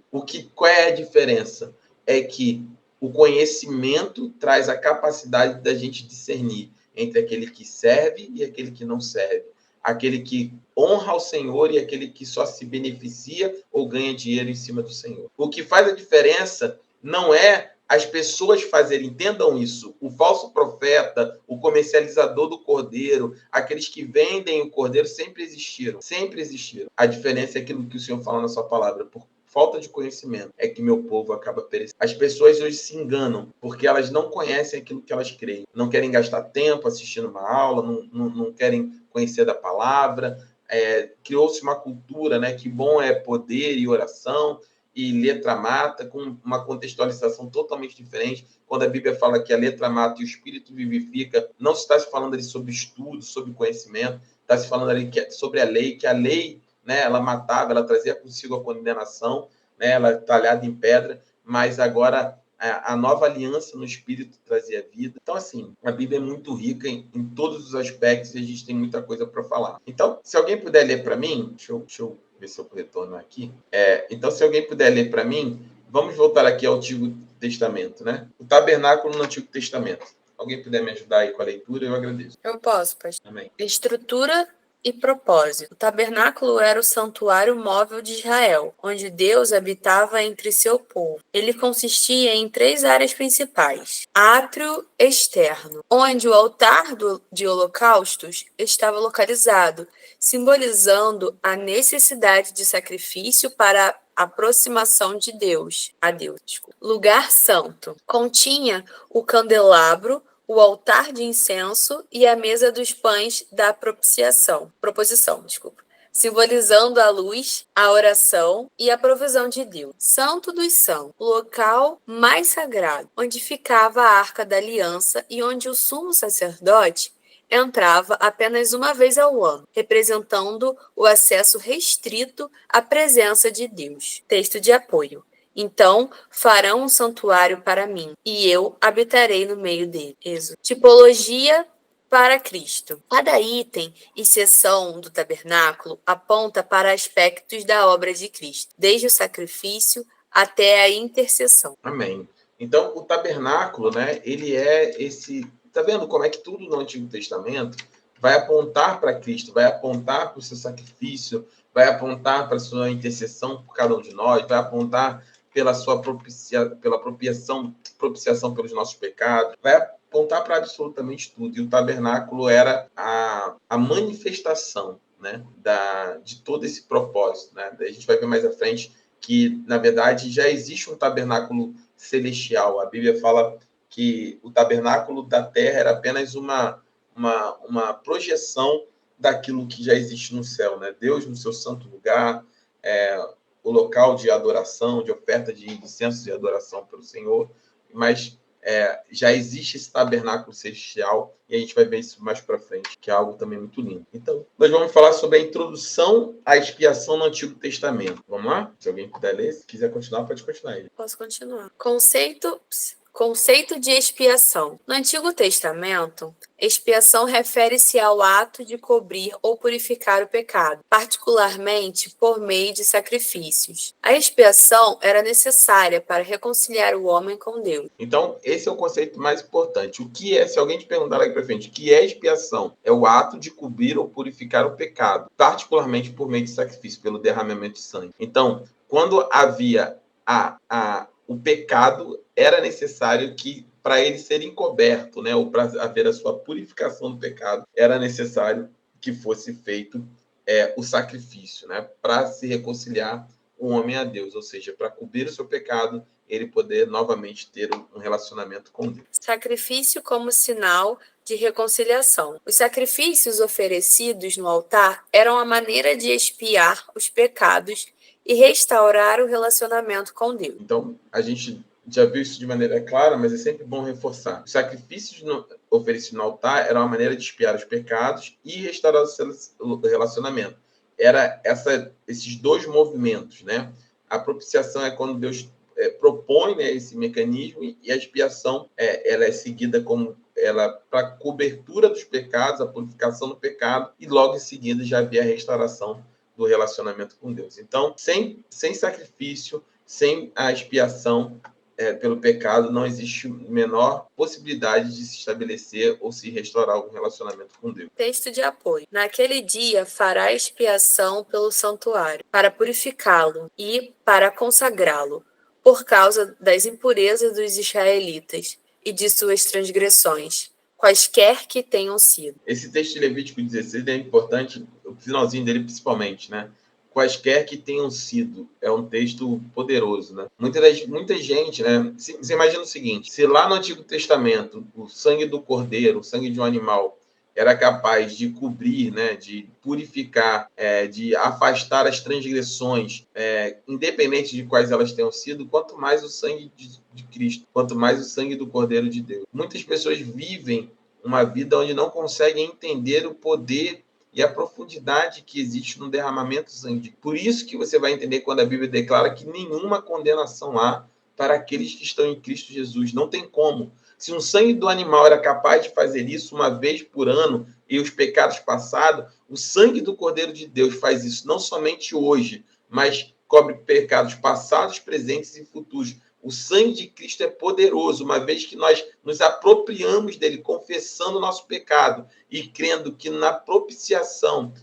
Qual é a diferença? É que o conhecimento traz a capacidade da gente discernir entre aquele que serve e aquele que não serve. Aquele que honra ao Senhor e aquele que só se beneficia ou ganha dinheiro em cima do Senhor. O que faz a diferença não é as pessoas fazerem, entendam isso. O falso profeta, o comercializador do cordeiro, aqueles que vendem o cordeiro sempre existiram. Sempre existiram. A diferença é aquilo que o Senhor fala na sua palavra. Por falta de conhecimento é que meu povo acaba perecendo. As pessoas hoje se enganam porque elas não conhecem aquilo que elas creem. Não querem gastar tempo assistindo uma aula, não querem conhecer da palavra. Criou-se uma cultura, né, que bom é poder e oração e letra mata, com uma contextualização totalmente diferente. Quando a Bíblia fala que a letra mata e o espírito vivifica, não se está se falando ali sobre estudo, sobre conhecimento, está se falando ali sobre a lei, que a lei, né, ela matava, ela trazia consigo a condenação, né, ela talhada em pedra, mas agora a nova aliança no espírito trazia vida. Então, assim, a Bíblia é muito rica em todos os aspectos e a gente tem muita coisa para falar. Então, se alguém puder ler para mim, deixa eu ver se eu retorno aqui. Então, se alguém puder ler para mim, vamos voltar aqui ao Antigo Testamento, né? O tabernáculo no Antigo Testamento. Alguém puder me ajudar aí com a leitura, eu agradeço. Eu posso, pastor. Amém. Estrutura e propósito. O tabernáculo era o santuário móvel de Israel, onde Deus habitava entre seu povo. Ele consistia em 3 áreas principais. Átrio externo, onde o altar de holocaustos estava localizado, simbolizando a necessidade de sacrifício para a aproximação de Deus, a Deus. Lugar santo. Continha o candelabro, o altar de incenso e a mesa dos pães da proposição, simbolizando a luz, a oração e a provisão de Deus. Santo dos Santos, o local mais sagrado, onde ficava a Arca da Aliança e onde o sumo sacerdote entrava apenas uma vez ao ano, representando o acesso restrito à presença de Deus. Texto de apoio. Então farão um santuário para mim, e eu habitarei no meio dele. Êxodo. Tipologia para Cristo. Cada item e seção do tabernáculo aponta para aspectos da obra de Cristo, desde o sacrifício até a intercessão. Amém. Então, o tabernáculo, né, ele é esse... Tá vendo como é que tudo no Antigo Testamento vai apontar para Cristo, vai apontar para o seu sacrifício, vai apontar para a sua intercessão por cada um de nós, vai apontar pela sua propiciação pelos nossos pecados, vai apontar para absolutamente tudo. E o tabernáculo era a manifestação, né, de todo esse propósito. Né? Daí a gente vai ver mais à frente que, na verdade, já existe um tabernáculo celestial. A Bíblia fala que o tabernáculo da terra era apenas uma projeção daquilo que já existe no céu. Né? Deus no seu santo lugar, o local de adoração, de oferta de incenso e adoração pelo Senhor, mas já existe esse tabernáculo celestial e a gente vai ver isso mais para frente, que é algo também muito lindo. Então, nós vamos falar sobre a introdução à expiação no Antigo Testamento. Vamos lá? Se alguém puder ler, se quiser continuar, pode continuar aí. Posso continuar. Conceito de expiação. No Antigo Testamento, expiação refere-se ao ato de cobrir ou purificar o pecado, particularmente por meio de sacrifícios. A expiação era necessária para reconciliar o homem com Deus. Então, esse é o conceito mais importante. O que é, se alguém te perguntar lá para frente, o que é expiação? É o ato de cobrir ou purificar o pecado, particularmente por meio de sacrifício, pelo derramamento de sangue. Então, quando havia o pecado, era necessário que, para ele ser encoberto, né, ou para haver a sua purificação do pecado, era necessário que fosse feito o sacrifício, né, para se reconciliar o homem a Deus, ou seja, para cobrir o seu pecado, ele poder novamente ter um relacionamento com Deus. Sacrifício como sinal de reconciliação. Os sacrifícios oferecidos no altar eram a maneira de expiar os pecados e restaurar o relacionamento com Deus. Então, a gente já viu isso de maneira clara, mas é sempre bom reforçar. Os sacrifícios oferecidos no altar eram uma maneira de expiar os pecados e restaurar o relacionamento. Era esses dois movimentos, né? A propiciação é quando Deus propõe, né, esse mecanismo, e a expiação ela é seguida como para cobertura dos pecados, a purificação do pecado, e logo em seguida já havia a restauração do relacionamento com Deus. Então, sem sacrifício, sem a expiação pelo pecado, não existe menor possibilidade de se estabelecer ou se restaurar algum relacionamento com Deus. Texto de apoio. Naquele dia fará expiação pelo santuário, para purificá-lo e para consagrá-lo, por causa das impurezas dos israelitas e de suas transgressões, quaisquer que tenham sido. Esse texto de Levítico 16 é importante, o finalzinho dele principalmente, né? Quaisquer que tenham sido, é um texto poderoso, né? Muita gente, né? Você imagina o seguinte, se lá no Antigo Testamento o sangue do cordeiro, o sangue de um animal, era capaz de cobrir, né, de purificar, de afastar as transgressões, independente de quais elas tenham sido, quanto mais o sangue de Cristo, quanto mais o sangue do Cordeiro de Deus. Muitas pessoas vivem uma vida onde não conseguem entender o poder e a profundidade que existe no derramamento do sangue. Por isso que você vai entender quando a Bíblia declara que nenhuma condenação há para aqueles que estão em Cristo Jesus. Não tem como. Se um sangue do animal era capaz de fazer isso uma vez por ano e os pecados passados, o sangue do Cordeiro de Deus faz isso não somente hoje, mas cobre pecados passados, presentes e futuros. O sangue de Cristo é poderoso, uma vez que nós nos apropriamos dele, confessando o nosso pecado e crendo que na propiciação,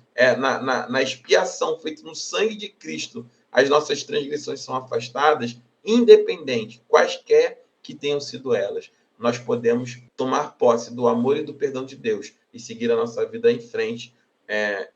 na expiação feita no sangue de Cristo, as nossas transgressões são afastadas, independente, quaisquer que tenham sido elas. Nós podemos tomar posse do amor e do perdão de Deus e seguir a nossa vida em frente,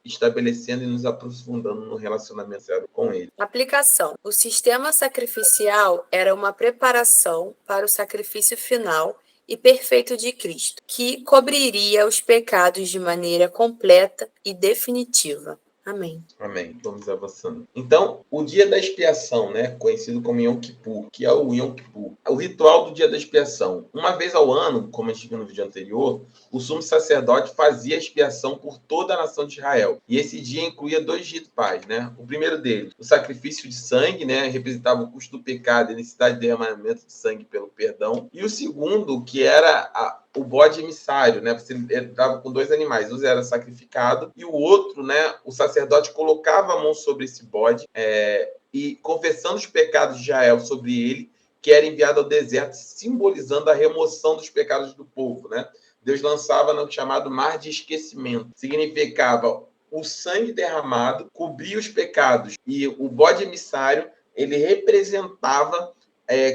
estabelecendo e nos aprofundando no relacionamento sério com Ele. Aplicação. O sistema sacrificial era uma preparação para o sacrifício final e perfeito de Cristo, que cobriria os pecados de maneira completa e definitiva. Amém. Amém. Vamos avançando. Então, o dia da expiação, né, conhecido como Yom Kippur, que é o Yom Kippur, o ritual do dia da expiação. Uma vez ao ano, como a gente viu no vídeo anterior, o sumo sacerdote fazia expiação por toda a nação de Israel. E esse dia incluía 2 rituais, né? O primeiro deles, o sacrifício de sangue, né, representava o custo do pecado e a necessidade de derramamento de sangue pelo perdão. E o segundo, que era o bode emissário, né? Você entrava com 2 animais, um era sacrificado e o outro, né? O sacerdote colocava a mão sobre esse bode e confessando os pecados de Israel sobre ele, que era enviado ao deserto, simbolizando a remoção dos pecados do povo, né? Deus lançava no chamado mar de esquecimento. Significava o sangue derramado cobria os pecados e o bode emissário ele representava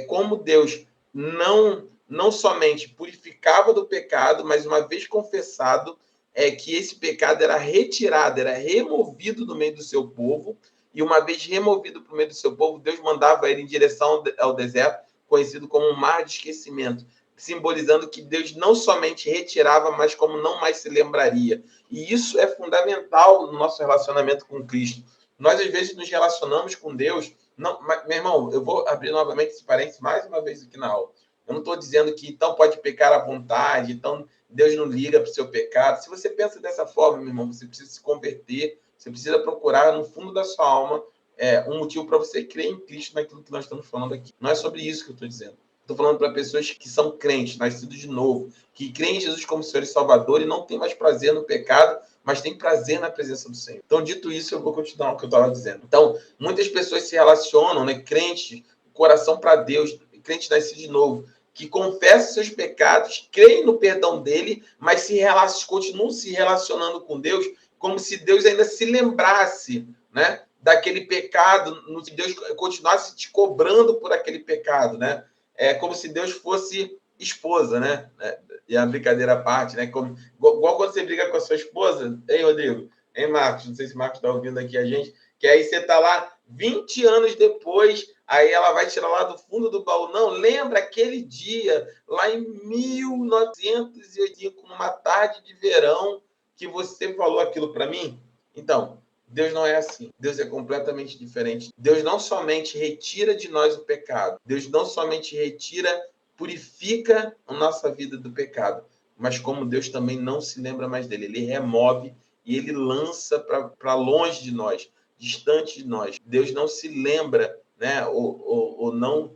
como Deus não somente purificava do pecado, mas uma vez confessado, que esse pecado era retirado, era removido do meio do seu povo, e uma vez removido para o meio do seu povo, Deus mandava ele em direção ao deserto, conhecido como um mar de esquecimento, simbolizando que Deus não somente retirava, mas como não mais se lembraria. E isso é fundamental no nosso relacionamento com Cristo. Nós, às vezes, nos relacionamos com Deus... Não, meu irmão, eu vou abrir novamente esse parênteses mais uma vez aqui na aula. Eu não estou dizendo que então pode pecar à vontade, então Deus não liga para o seu pecado. Se você pensa dessa forma, meu irmão, você precisa se converter, você precisa procurar no fundo da sua alma um motivo para você crer em Cristo naquilo que nós estamos falando aqui. Não é sobre isso que eu estou dizendo. Estou falando para pessoas que são crentes, nascidos de novo, que creem em Jesus como Senhor e Salvador e não tem mais prazer no pecado, mas tem prazer na presença do Senhor. Então, dito isso, eu vou continuar o que eu estava dizendo. Então, muitas pessoas se relacionam, né, crentes, coração para Deus, crente nascido de novo, que confessam seus pecados, creem no perdão dele, mas continuam se relacionando com Deus como se Deus ainda se lembrasse, né, daquele pecado, se Deus continuasse te cobrando por aquele pecado, né? É como se Deus fosse esposa, né? E a brincadeira à parte, né? Igual quando você briga com a sua esposa, hein, Rodrigo? Hein, Marcos? Não sei se o Marcos está ouvindo aqui a gente, que aí você está lá 20 anos depois, aí ela vai tirar lá do fundo do baú. Não, lembra aquele dia, lá em 1980, numa tarde de verão, que você falou aquilo para mim? Então, Deus não é assim. Deus é completamente diferente. Deus não somente retira de nós o pecado. Deus não somente purifica a nossa vida do pecado. Mas como Deus também não se lembra mais dele. Ele remove e ele lança para longe de nós, distante de nós. Deus não se lembra, né? Ou não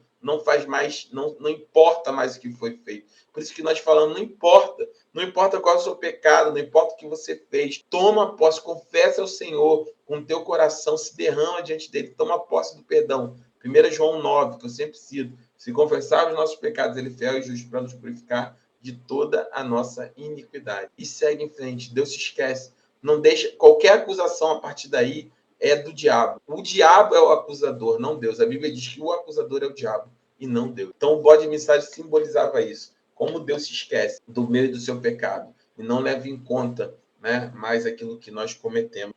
faz mais, não importa mais o que foi feito. Por isso que nós falamos, não importa. Não importa qual é o seu pecado, não importa o que você fez. Toma posse, confessa ao Senhor com o teu coração, se derrama diante dele, toma posse do perdão. 1 João 9, que eu sempre cito. Se confessarmos os nossos pecados, ele é fiel e justo para nos purificar de toda a nossa iniquidade. E segue em frente. Deus se esquece. Não deixa qualquer acusação a partir daí é do diabo. O diabo é o acusador, não Deus. A Bíblia diz que o acusador é o diabo e não Deus. Então o bode emissário simbolizava isso. Como Deus se esquece do meio do seu pecado e não leva em conta, né, mais aquilo que nós cometemos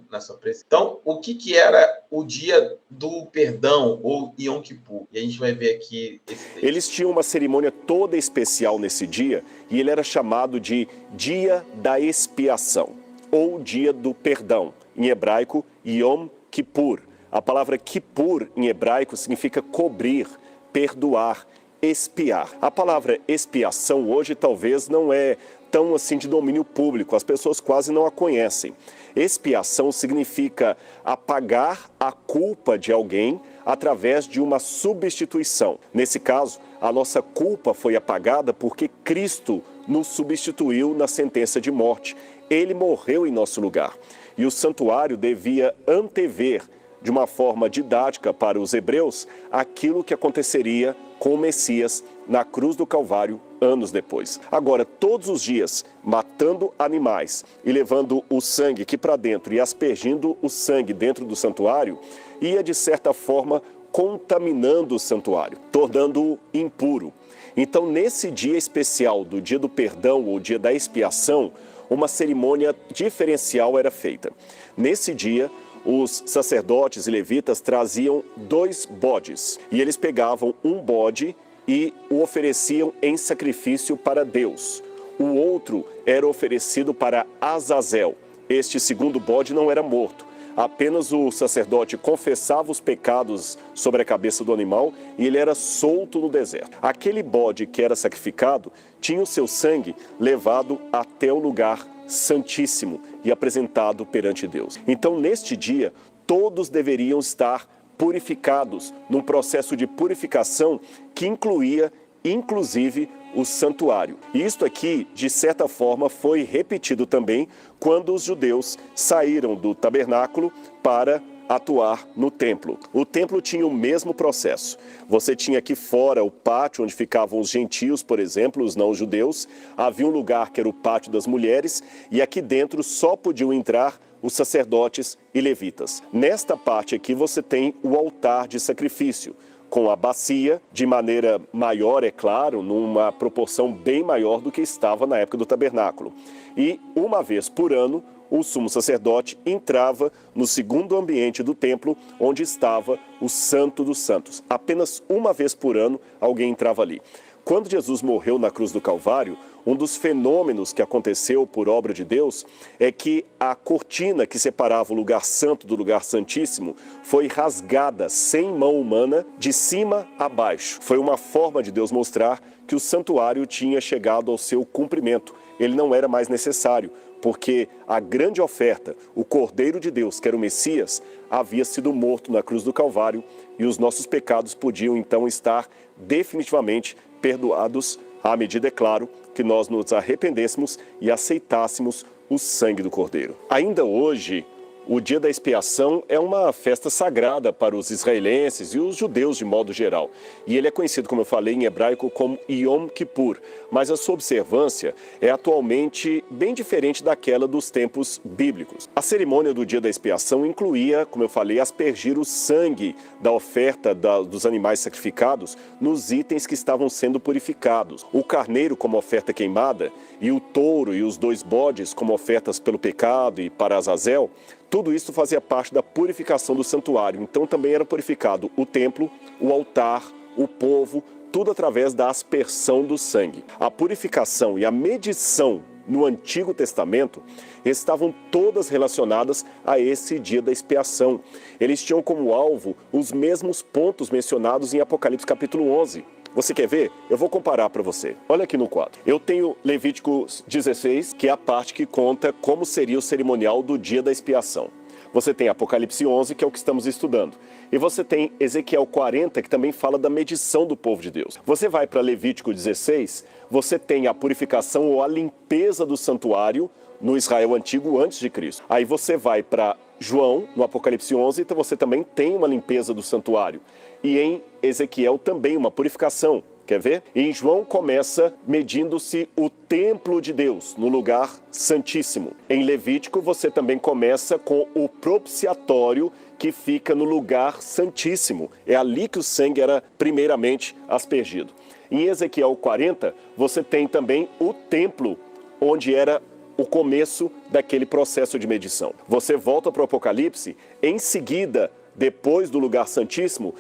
na sua presença. Então, o que era o dia do perdão, ou Yom Kippur? E a gente vai ver aqui esse texto. Eles tinham uma cerimônia toda especial nesse dia, e ele era chamado de Dia da Expiação, ou Dia do Perdão, em hebraico, Yom Kippur. A palavra Kippur, em hebraico, significa cobrir, perdoar, expiar. A palavra expiação hoje talvez não é tão assim de domínio público, as pessoas quase não a conhecem. Expiação significa apagar a culpa de alguém através de uma substituição. Nesse caso, a nossa culpa foi apagada porque Cristo nos substituiu na sentença de morte. Ele morreu em nosso lugar. E o santuário devia antever, de uma forma didática para os hebreus, aquilo que aconteceria com o Messias na cruz do Calvário anos depois. Agora, todos os dias, matando animais e levando o sangue aqui para dentro e aspergindo o sangue dentro do santuário, ia, de certa forma, contaminando o santuário, tornando-o impuro. Então, nesse dia especial do dia do perdão ou dia da expiação, uma cerimônia diferencial era feita. Nesse dia, os sacerdotes e levitas traziam 2 bodes e eles pegavam um bode e o ofereciam em sacrifício para Deus. O outro era oferecido para Azazel. este segundo bode não era morto. Apenas o sacerdote confessava os pecados sobre a cabeça do animal e ele era solto no deserto. Aquele bode que era sacrificado tinha o seu sangue levado até o lugar santíssimo e apresentado perante Deus. Então, neste dia, todos deveriam estar purificados, num processo de purificação que incluía, inclusive, o santuário. E isto aqui, de certa forma, foi repetido também quando os judeus saíram do tabernáculo para atuar no templo. O templo tinha o mesmo processo. Você tinha aqui fora o pátio onde ficavam os gentios, por exemplo, os não-judeus. Havia um lugar que era o pátio das mulheres e aqui dentro só podiam entrar os sacerdotes e levitas. Nesta parte aqui você tem o altar de sacrifício, com a bacia, de maneira maior, é claro, numa proporção bem maior do que estava na época do tabernáculo. E, uma vez por ano, o sumo sacerdote entrava no segundo ambiente do templo, onde estava o Santo dos Santos. Apenas uma vez por ano, alguém entrava ali. Quando Jesus morreu na cruz do Calvário, um dos fenômenos que aconteceu por obra de Deus é que a cortina que separava o lugar santo do lugar santíssimo foi rasgada sem mão humana de cima a baixo. Foi uma forma de Deus mostrar que o santuário tinha chegado ao seu cumprimento. Ele não era mais necessário, porque a grande oferta, o Cordeiro de Deus, que era o Messias, havia sido morto na cruz do Calvário e os nossos pecados podiam então estar definitivamente perdoados à medida, é claro, que nós nos arrependêssemos e aceitássemos o sangue do Cordeiro. Ainda hoje, o dia da expiação é uma festa sagrada para os israelenses e os judeus de modo geral. E ele é conhecido, como eu falei, em hebraico como Yom Kippur. Mas a sua observância é atualmente bem diferente daquela dos tempos bíblicos. A cerimônia do dia da expiação incluía, como eu falei, aspergir o sangue da oferta dos animais sacrificados nos itens que estavam sendo purificados. O carneiro como oferta queimada e o touro e os 2 bodes como ofertas pelo pecado e para Azazel. Tudo isso fazia parte da purificação do santuário. Então também era purificado o templo, o altar, o povo, tudo através da aspersão do sangue. A purificação e a medição no Antigo Testamento estavam todas relacionadas a esse dia da expiação. Eles tinham como alvo os mesmos pontos mencionados em Apocalipse capítulo 11. Você quer ver? Eu vou comparar para você. Olha aqui no quadro. Eu tenho Levítico 16, que é a parte que conta como seria o cerimonial do dia da expiação. Você tem Apocalipse 11, que é o que estamos estudando. E você tem Ezequiel 40, que também fala da medição do povo de Deus. Você vai para Levítico 16, você tem a purificação ou a limpeza do santuário no Israel antigo antes de Cristo. Aí você vai para João, no Apocalipse 11, então você também tem uma limpeza do santuário. E em Ezequiel também uma purificação. Quer ver? E em João começa medindo-se o templo de Deus, no lugar santíssimo. Em Levítico você também começa com o propiciatório, que fica no lugar santíssimo. É ali que o sangue era primeiramente aspergido. Em Ezequiel 40, você tem também o templo, onde era o começo daquele processo de medição. Você volta para o Apocalipse, em seguida, depois do lugar santíssimo...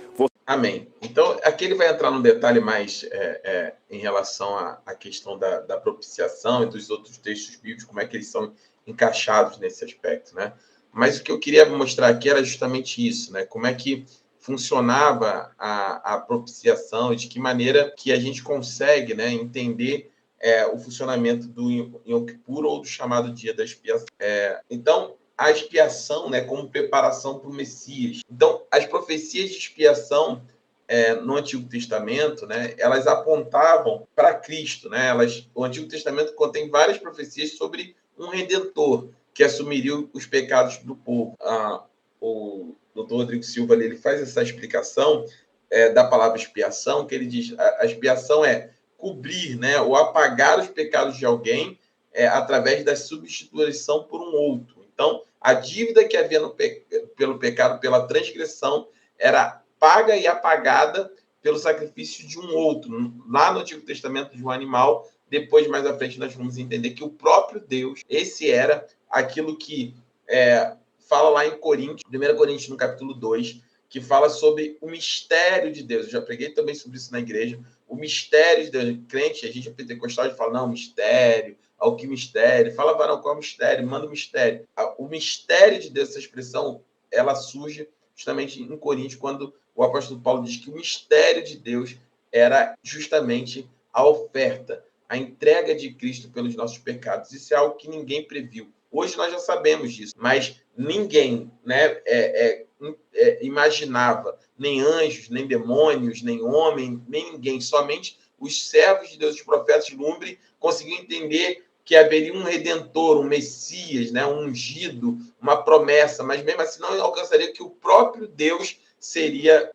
Amém. Então, aqui ele vai entrar num detalhe mais em relação à questão da propiciação e dos outros textos bíblicos, como é que eles são encaixados nesse aspecto, né? Mas o que eu queria mostrar aqui era justamente isso, né? Como é que funcionava a propiciação e de que maneira que a gente consegue, né, entender o funcionamento do Yom Kippur ou do chamado dia da expiação. Então, a expiação, né, como preparação para o Messias. Então, as profecias de expiação no Antigo Testamento, né, elas apontavam para Cristo. Né? O Antigo Testamento contém várias profecias sobre um Redentor que assumiria os pecados do povo. O Dr. Rodrigo Silva ele faz essa explicação da palavra expiação, que ele diz a expiação é cobrir, né, ou apagar os pecados de alguém através da substituição por um outro. Então, a dívida que havia pelo pecado, pela transgressão, era paga e apagada pelo sacrifício de um outro. Lá no Antigo Testamento, de um animal. Depois, mais à frente, nós vamos entender que o próprio Deus, esse era aquilo que fala lá em Coríntios, 1 Coríntios, no capítulo 2, que fala sobre o mistério de Deus. Eu já preguei também sobre isso na igreja. O mistério de Deus. Crente, a gente é pentecostal, a gente fala, não, mistério, ao que mistério, fala varão qual é o mistério, manda o mistério. O mistério de Deus, essa expressão, ela surge justamente em Coríntios, quando o apóstolo Paulo diz que o mistério de Deus era justamente a oferta, a entrega de Cristo pelos nossos pecados. Isso é algo que ninguém previu. Hoje nós já sabemos disso, mas ninguém, né, imaginava, nem anjos, nem demônios, nem homem, nem ninguém, somente os servos de Deus, os profetas de lumbre, conseguiam entender que haveria um redentor, um Messias, né, um ungido, uma promessa, mas mesmo assim não alcançaria que o próprio Deus seria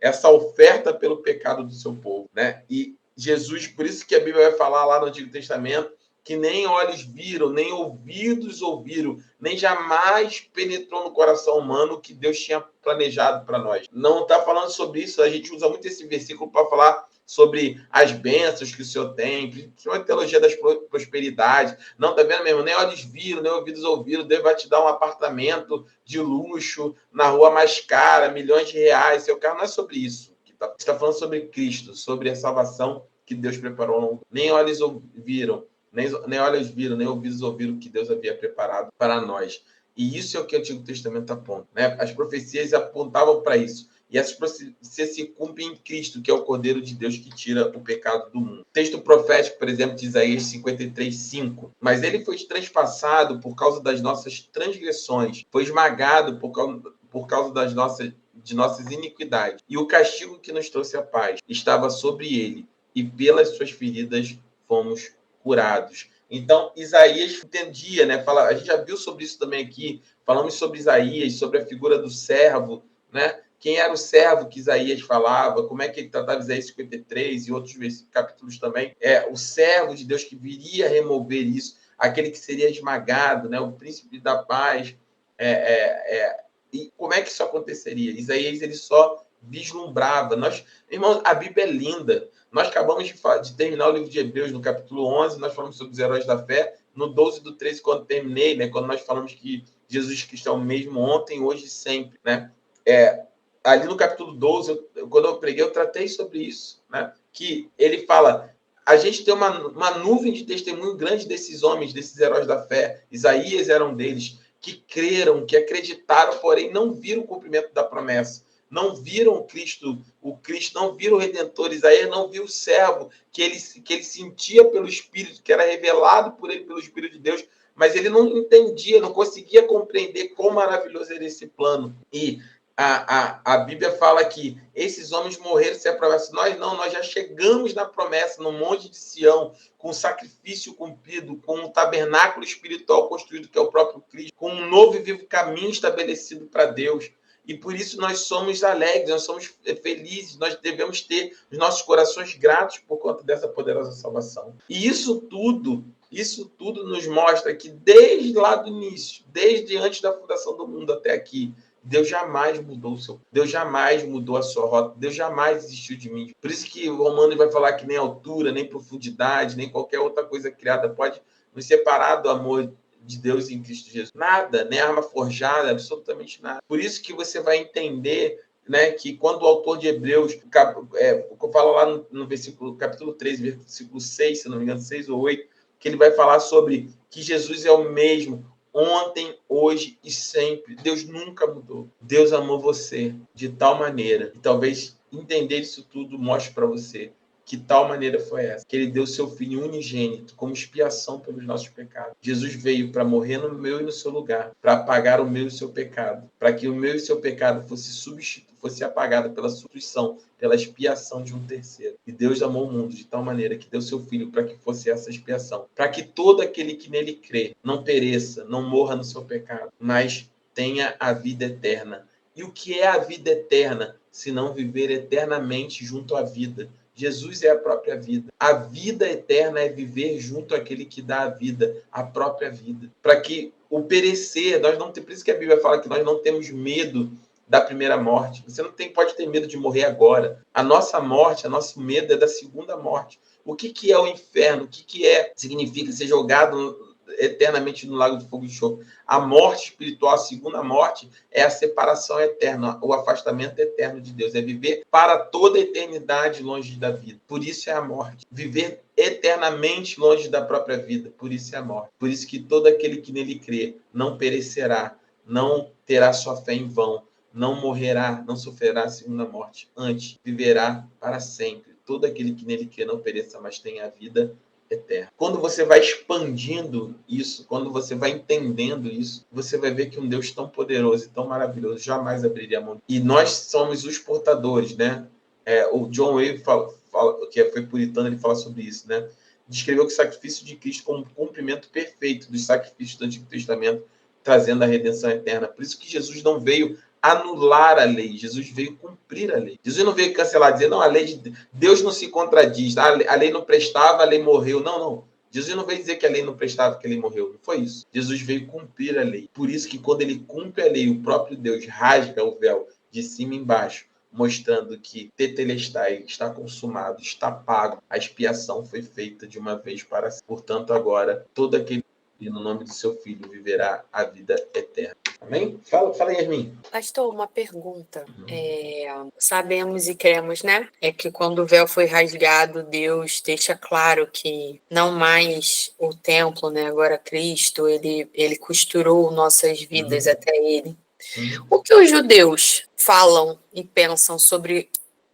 essa oferta pelo pecado do seu povo, né? E Jesus, por isso que a Bíblia vai falar lá no Antigo Testamento, que nem olhos viram, nem ouvidos ouviram, nem jamais penetrou no coração humano o que Deus tinha planejado para nós. Não está falando sobre isso, a gente usa muito esse versículo para falar sobre as bênçãos que o Senhor tem, principalmente a teologia das prosperidades. Não, está vendo mesmo? Nem olhos viram, nem ouvidos ouviram, Deus vai te dar um apartamento de luxo, na rua mais cara, milhões de reais, seu carro. Não é sobre isso. Está falando sobre Cristo, sobre a salvação que Deus preparou. Nem olhos viram, nem olhos viram, nem ouvidos ouviram que Deus havia preparado para nós. E isso é o que o Antigo Testamento aponta, né? As profecias apontavam para isso. E essas profecias se cumprem em Cristo, que é o Cordeiro de Deus que tira o pecado do mundo. Texto profético, por exemplo, de Isaías 53:5. Mas ele foi transpassado por causa das nossas transgressões, foi esmagado por causa de nossas iniquidades. E o castigo que nos trouxe a paz estava sobre ele, e pelas suas feridas fomos curados. Então, Isaías entendia, né? A gente já viu sobre isso também aqui, falamos sobre Isaías, sobre a figura do servo, né? Quem era o servo que Isaías falava, como é que ele tratava Isaías 53 e outros capítulos também. O servo de Deus que viria remover isso, aquele que seria esmagado, né? O príncipe da paz. E como é que isso aconteceria? Isaías ele só vislumbrava. Irmãos, a Bíblia é linda. Nós acabamos de terminar o livro de Hebreus, no capítulo 11, nós falamos sobre os heróis da fé. No 12:13, quando terminei, né, quando nós falamos que Jesus Cristo é o mesmo ontem, hoje e sempre. Né? Ali no capítulo 12, quando eu preguei, eu tratei sobre isso. Né? Que ele fala, a gente tem uma nuvem de testemunho grande desses homens, desses heróis da fé. Isaías era um deles, que creram, que acreditaram, porém não viram o cumprimento da promessa. Não viram o Cristo, não viram o Redentor. Isaías não viu o servo que ele sentia pelo Espírito, que era revelado por ele pelo Espírito de Deus, mas ele não entendia, não conseguia compreender quão maravilhoso era esse plano. E a Bíblia fala que esses homens morreram sem a promessa. Nós já chegamos na promessa, no Monte de Sião, com o sacrifício cumprido, com um tabernáculo espiritual construído, que é o próprio Cristo, com um novo e vivo caminho estabelecido para Deus. E por isso nós somos alegres, nós somos felizes, nós devemos ter os nossos corações gratos por conta dessa poderosa salvação. E isso tudo nos mostra que desde lá do início, desde antes da fundação do mundo até aqui, Deus jamais mudou Deus jamais mudou a sua rota, Deus jamais desistiu de mim. Por isso que o Romano vai falar que nem altura, nem profundidade, nem qualquer outra coisa criada pode nos separar do amor de Deus em Cristo Jesus. Nada, nem arma forjada, absolutamente nada. Por isso que você vai entender, né, que quando o autor de Hebreus, fala lá no versículo, capítulo 3, versículo 6, se não me engano, 6 ou 8, que ele vai falar sobre que Jesus é o mesmo ontem, hoje e sempre. Deus nunca mudou. Deus amou você de tal maneira. E talvez entender isso tudo mostre para você que tal maneira foi essa. Que ele deu seu Filho unigênito como expiação pelos nossos pecados. Jesus veio para morrer no meu e no seu lugar, para apagar o meu e o seu pecado, para que o meu e o seu pecado fosse apagado pela substituição, pela expiação de um terceiro. E Deus amou o mundo de tal maneira que deu seu Filho para que fosse essa expiação, para que todo aquele que nele crê não pereça, não morra no seu pecado, mas tenha a vida eterna. E o que é a vida eterna, se não viver eternamente junto à vida? Jesus é a própria vida. A vida eterna é viver junto àquele que dá a vida, a própria vida. Para que o perecer, por isso que a Bíblia fala que nós não temos medo da primeira morte. Você não pode ter medo de morrer agora. A nossa morte, nosso medo é da segunda morte. O que é o inferno? O que significa ser jogado eternamente no lago de fogo e enxofre? A morte espiritual, a segunda morte, é a separação eterna, o afastamento eterno de Deus. É viver para toda a eternidade longe da vida. Por isso é a morte. Viver eternamente longe da própria vida, por isso é a morte. Por isso que todo aquele que nele crê não perecerá, não terá sua fé em vão, não morrerá, não sofrerá a segunda morte, antes viverá para sempre. Todo aquele que nele crê não pereça, mas tenha a vida eterna. Quando você vai expandindo isso, quando você vai entendendo isso, você vai ver que um Deus tão poderoso e tão maravilhoso jamais abriria a mão. E nós somos os portadores, né? O John Wayne que foi puritano, ele fala sobre isso, né? Descreveu que o sacrifício de Cristo como um cumprimento perfeito dos sacrifícios do Antigo Testamento, trazendo a redenção eterna. Por isso que Jesus não veio anular a lei, Jesus veio cumprir a lei. Jesus não veio cancelar, dizer, não, a lei de Deus não se contradiz, a lei não prestava, a lei morreu. Não, não. Jesus não veio dizer que a lei não prestava, que a lei morreu. Não foi isso. Jesus veio cumprir a lei. Por isso que quando ele cumpre a lei, o próprio Deus rasga o véu de cima e embaixo, mostrando que tetelestai, está consumado, está pago. A expiação foi feita de uma vez para sempre. Portanto, agora, todo aquele que no nome do seu Filho viverá a vida eterna. Amém? Fala, Yasmin. Pastor, uma pergunta. Sabemos e cremos, né? É que quando o véu foi rasgado, Deus deixa claro que não mais o templo, né? Agora Cristo, ele costurou nossas vidas até ele. O que os judeus falam e pensam sobre,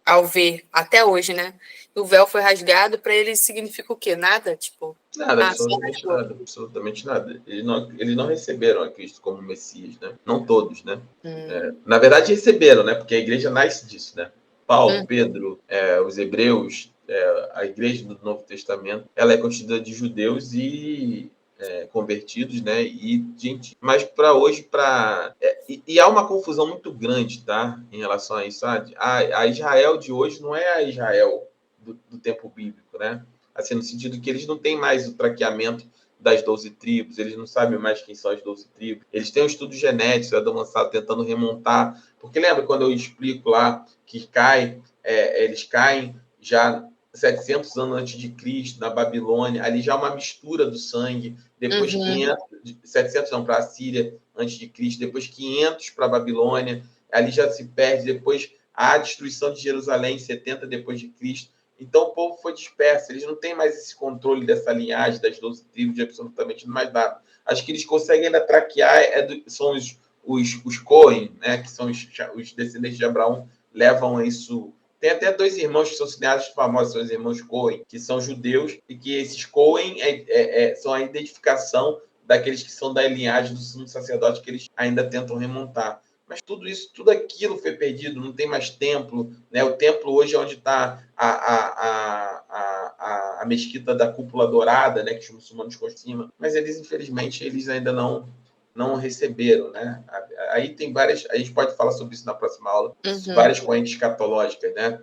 ao ver, até hoje, né? O véu foi rasgado, para eles significa o quê? Nada? Tipo, nada, absolutamente nada, absolutamente nada. Eles não receberam a Cristo como Messias, né? Não todos, né? Na verdade, receberam, né? Porque a igreja nasce disso, né? Paulo, Pedro, os hebreus, a igreja do Novo Testamento, ela é constituída de judeus e convertidos, né? E gente, mas para hoje, e há uma confusão muito grande, tá? Em relação a isso, a Israel de hoje não é a Israel do tempo bíblico, né? Assim, no sentido que eles não têm mais o traqueamento das 12 tribos, eles não sabem mais quem são as 12 tribos, eles têm um estudo genético avançado tentando remontar, porque lembra quando eu explico lá que eles caem já 700 anos antes de Cristo, na Babilônia, ali já uma mistura do sangue, depois 700 não, para a Síria antes de Cristo, depois 500 para a Babilônia, ali já se perde, depois a destruição de Jerusalém, 70 depois de Cristo. Então, o povo foi disperso. Eles não têm mais esse controle dessa linhagem das 12 tribos de absolutamente mais nada. Acho que eles conseguem ainda traquear, são os Cohen, né, que são os descendentes de Abraão, levam isso. Tem até dois irmãos que são cineastas famosos, são os irmãos Cohen, que são judeus, e que esses Cohen são a identificação daqueles que são da linhagem do sumo sacerdote, que eles ainda tentam remontar. Mas tudo isso, tudo aquilo foi perdido, não tem mais templo, né? O templo hoje é onde está a mesquita da cúpula dourada, né? Que os muçulmanos cima, mas eles, infelizmente, eles ainda não receberam, né? Aí tem várias, a gente pode falar sobre isso na próxima aula, várias correntes escatológicas, né?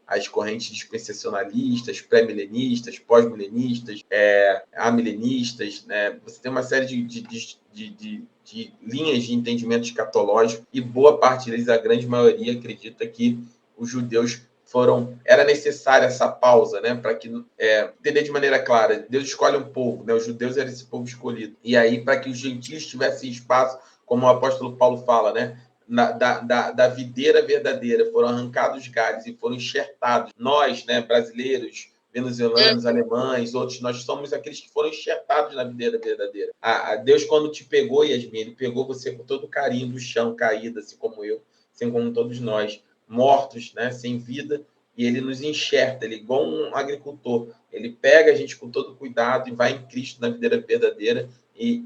As correntes dispensacionalistas, pré-milenistas, pós-milenistas, amilenistas, né? Você tem uma série de linhas de entendimento escatológico e boa parte deles, a grande maioria, acredita que os judeus era necessária essa pausa, né, para que entender de maneira clara, Deus escolhe um povo, né, os judeus eram esse povo escolhido, e aí para que os gentios tivessem espaço, como o apóstolo Paulo fala, né, da videira verdadeira, foram arrancados galhos e foram enxertados. Nós, né, brasileiros, venezuelanos, alemães, outros, nós somos aqueles que foram enxertados na videira verdadeira. Deus, quando te pegou, Yasmin, ele pegou você com todo o carinho do chão, caído, assim como eu, assim como todos nós, mortos, né, sem vida, e ele nos enxerta, ele igual um agricultor, ele pega a gente com todo cuidado e vai em Cristo na videira verdadeira e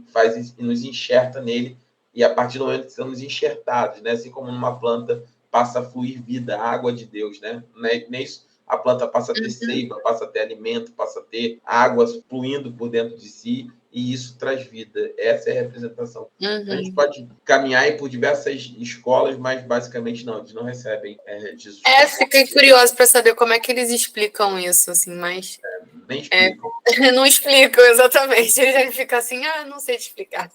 nos enxerta nele, e a partir do momento que estamos enxertados, né, assim como numa planta passa a fluir vida, a água de Deus, né, nem isso, a planta passa a ter seiva, passa a ter alimento, passa a ter água fluindo por dentro de si, e isso traz vida. Essa é a representação. A gente pode caminhar aí por diversas escolas, mas basicamente não, eles não recebem Jesus. Fiquei curiosa para saber como é que eles explicam isso, assim, mas... Nem explicam. Não explicam, exatamente. Eles ficam assim, não sei te explicar.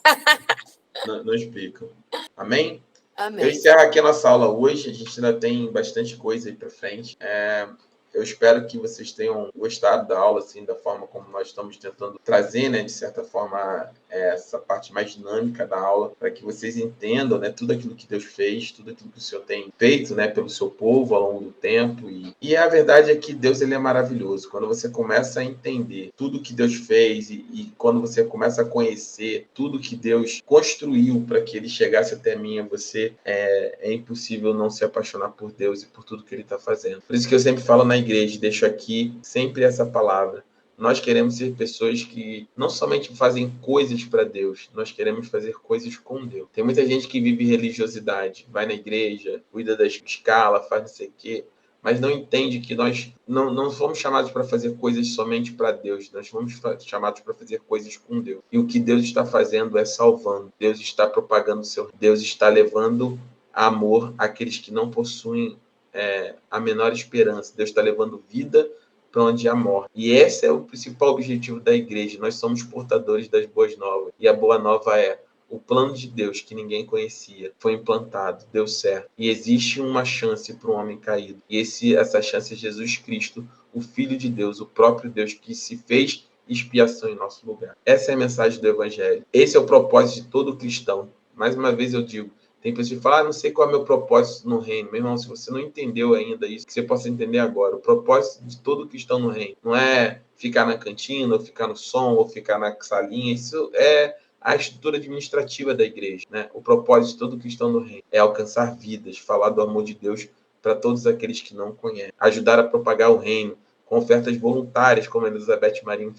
Não explicam. Amém? Amém. Eu encerro aqui a nossa aula hoje, a gente ainda tem bastante coisa aí para frente. Eu espero que vocês tenham gostado da aula, assim, da forma como nós estamos tentando trazer, né, de certa forma, essa parte mais dinâmica da aula, para que vocês entendam, né, tudo aquilo que Deus fez, tudo aquilo que o Senhor tem feito, né, pelo seu povo ao longo do tempo. E a verdade é que Deus, ele é maravilhoso. Quando você começa a entender tudo que Deus fez e quando você começa a conhecer tudo que Deus construiu para que ele chegasse até mim e você, é impossível não se apaixonar por Deus e por tudo que ele está fazendo. Por isso que eu sempre falo na igreja, deixo aqui sempre essa palavra. Nós queremos ser pessoas que não somente fazem coisas para Deus, nós queremos fazer coisas com Deus. Tem muita gente que vive religiosidade, vai na igreja, cuida da escala, faz não sei o quê, mas não entende que nós não fomos chamados para fazer coisas somente para Deus, nós fomos chamados para fazer coisas com Deus. E o que Deus está fazendo é salvando, Deus está propagando o seu, Deus está levando amor àqueles que não possuem a menor esperança. Deus está levando vida para onde há morte. E esse é o principal objetivo da igreja. Nós somos portadores das boas novas. E a boa nova é o plano de Deus que ninguém conhecia. Foi implantado, deu certo. E existe uma chance para um homem caído. E essa chance é Jesus Cristo, o Filho de Deus, o próprio Deus que se fez expiação em nosso lugar. Essa é a mensagem do Evangelho. Esse é o propósito de todo cristão. Mais uma vez eu digo, tem pessoas que falam, não sei qual é o meu propósito no reino. Meu irmão, se você não entendeu ainda isso, que você possa entender agora. O propósito de todo cristão no reino não é ficar na cantina, ou ficar no som, ou ficar na salinha. Isso é a estrutura administrativa da igreja, né? O propósito de todo cristão no reino é alcançar vidas, falar do amor de Deus para todos aqueles que não conhecem, ajudar a propagar o reino com ofertas voluntárias, como a Elizabeth Marinho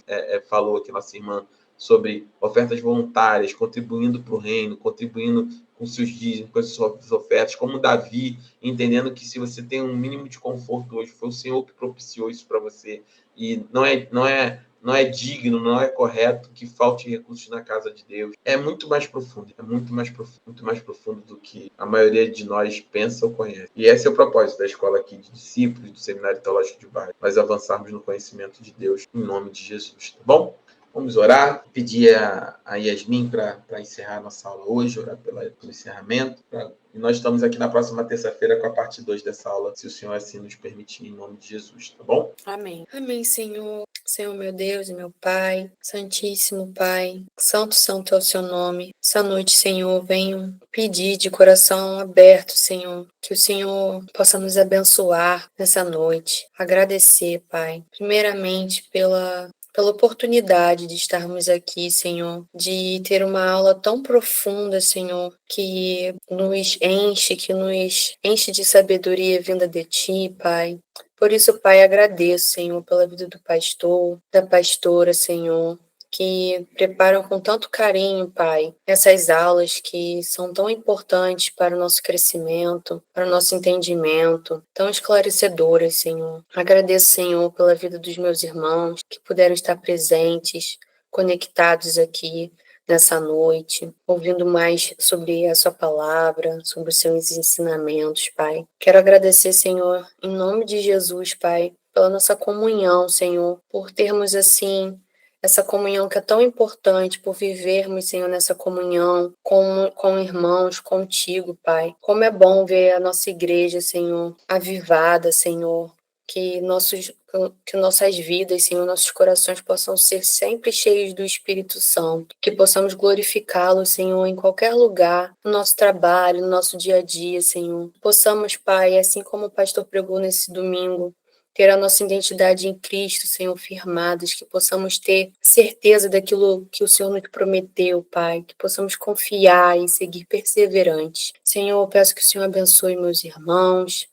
falou aqui, nossa irmã, sobre ofertas voluntárias, contribuindo para o reino, contribuindo com seus dízimos, com as suas ofertas, como Davi, entendendo que se você tem um mínimo de conforto hoje, foi o Senhor que propiciou isso para você, e não é digno, não é correto que falte recursos na casa de Deus. É muito mais profundo muito mais profundo do que a maioria de nós pensa ou conhece. E esse é o propósito da escola aqui de discípulos, do Seminário Teológico de Bairro, nós avançarmos no conhecimento de Deus em nome de Jesus, tá bom? Vamos orar, pedir a Yasmin para encerrar a nossa aula hoje, orar pelo encerramento. E nós estamos aqui na próxima terça-feira com a parte 2 dessa aula, se o Senhor assim nos permitir, em nome de Jesus, tá bom? Amém. Amém, Senhor. Senhor, meu Deus e meu Pai, Santíssimo Pai, santo, santo é o seu nome. Essa noite, Senhor, venho pedir de coração aberto, Senhor, que o Senhor possa nos abençoar nessa noite. Agradecer, Pai, primeiramente pela oportunidade de estarmos aqui, Senhor, de ter uma aula tão profunda, Senhor, que nos enche de sabedoria vinda de Ti, Pai. Por isso, Pai, agradeço, Senhor, pela vida do pastor, da pastora, Senhor, que preparam com tanto carinho, Pai, essas aulas que são tão importantes para o nosso crescimento, para o nosso entendimento, tão esclarecedoras, Senhor. Agradeço, Senhor, pela vida dos meus irmãos que puderam estar presentes, conectados aqui nessa noite, ouvindo mais sobre a sua palavra, sobre os seus ensinamentos, Pai. Quero agradecer, Senhor, em nome de Jesus, Pai, pela nossa comunhão, Senhor, por termos, assim, essa comunhão que é tão importante, por vivermos, Senhor, nessa comunhão com irmãos, contigo, Pai. Como é bom ver a nossa igreja, Senhor, avivada, Senhor, que nossas vidas, Senhor, nossos corações possam ser sempre cheios do Espírito Santo, que possamos glorificá-lo, Senhor, em qualquer lugar, no nosso trabalho, no nosso dia a dia, Senhor. Possamos, Pai, assim como o pastor pregou nesse domingo, ter a nossa identidade em Cristo, Senhor, firmadas, que possamos ter certeza daquilo que o Senhor nos prometeu, Pai, que possamos confiar e seguir perseverantes. Senhor, eu peço que o Senhor abençoe meus irmãos,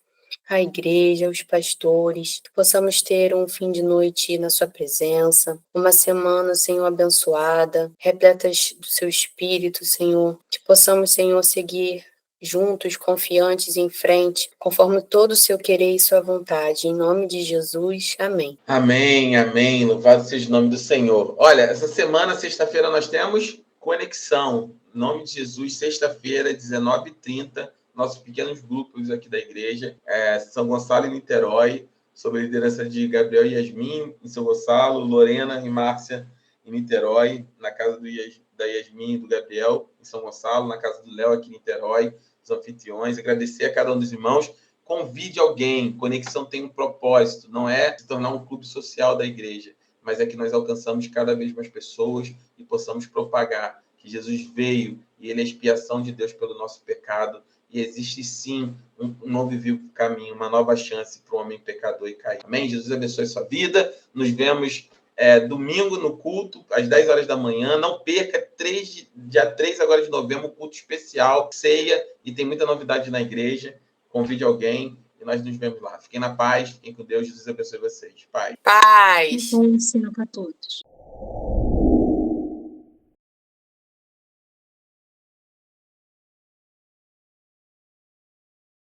a igreja, os pastores, que possamos ter um fim de noite na sua presença, uma semana, Senhor, abençoada, repletas do seu Espírito, Senhor, que possamos, Senhor, seguir juntos, confiantes em frente, conforme todo o seu querer e sua vontade. Em nome de Jesus, amém. Amém, amém. Louvado seja o nome do Senhor. Olha, essa semana, sexta-feira, nós temos conexão. Em nome de Jesus, sexta-feira, 19h30, nossos pequenos grupos aqui da igreja, São Gonçalo e Niterói, sob a liderança de Gabriel e Yasmin em São Gonçalo, Lorena e Márcia em Niterói, na casa da Yasmin e do Gabriel em São Gonçalo, na casa do Léo aqui em Niterói, os anfitriões. Agradecer a cada um dos irmãos convide alguém. Conexão tem um propósito, não é se tornar um clube social da igreja, mas é que nós alcançamos cada vez mais pessoas e possamos propagar que Jesus veio e ele é a expiação de Deus pelo nosso pecado, e existe sim um novo e vivo caminho, uma nova chance para o homem pecador e cair. Amém? Jesus abençoe a sua vida. Nos vemos domingo no culto, às 10 horas da manhã. Não perca, dia 3 agora de novembro, culto especial, ceia, e tem muita novidade na igreja. Convide alguém e nós nos vemos lá. Fiquem na paz, fiquem com Deus. Jesus abençoe vocês. Paz. Paz. Um ensino para todos.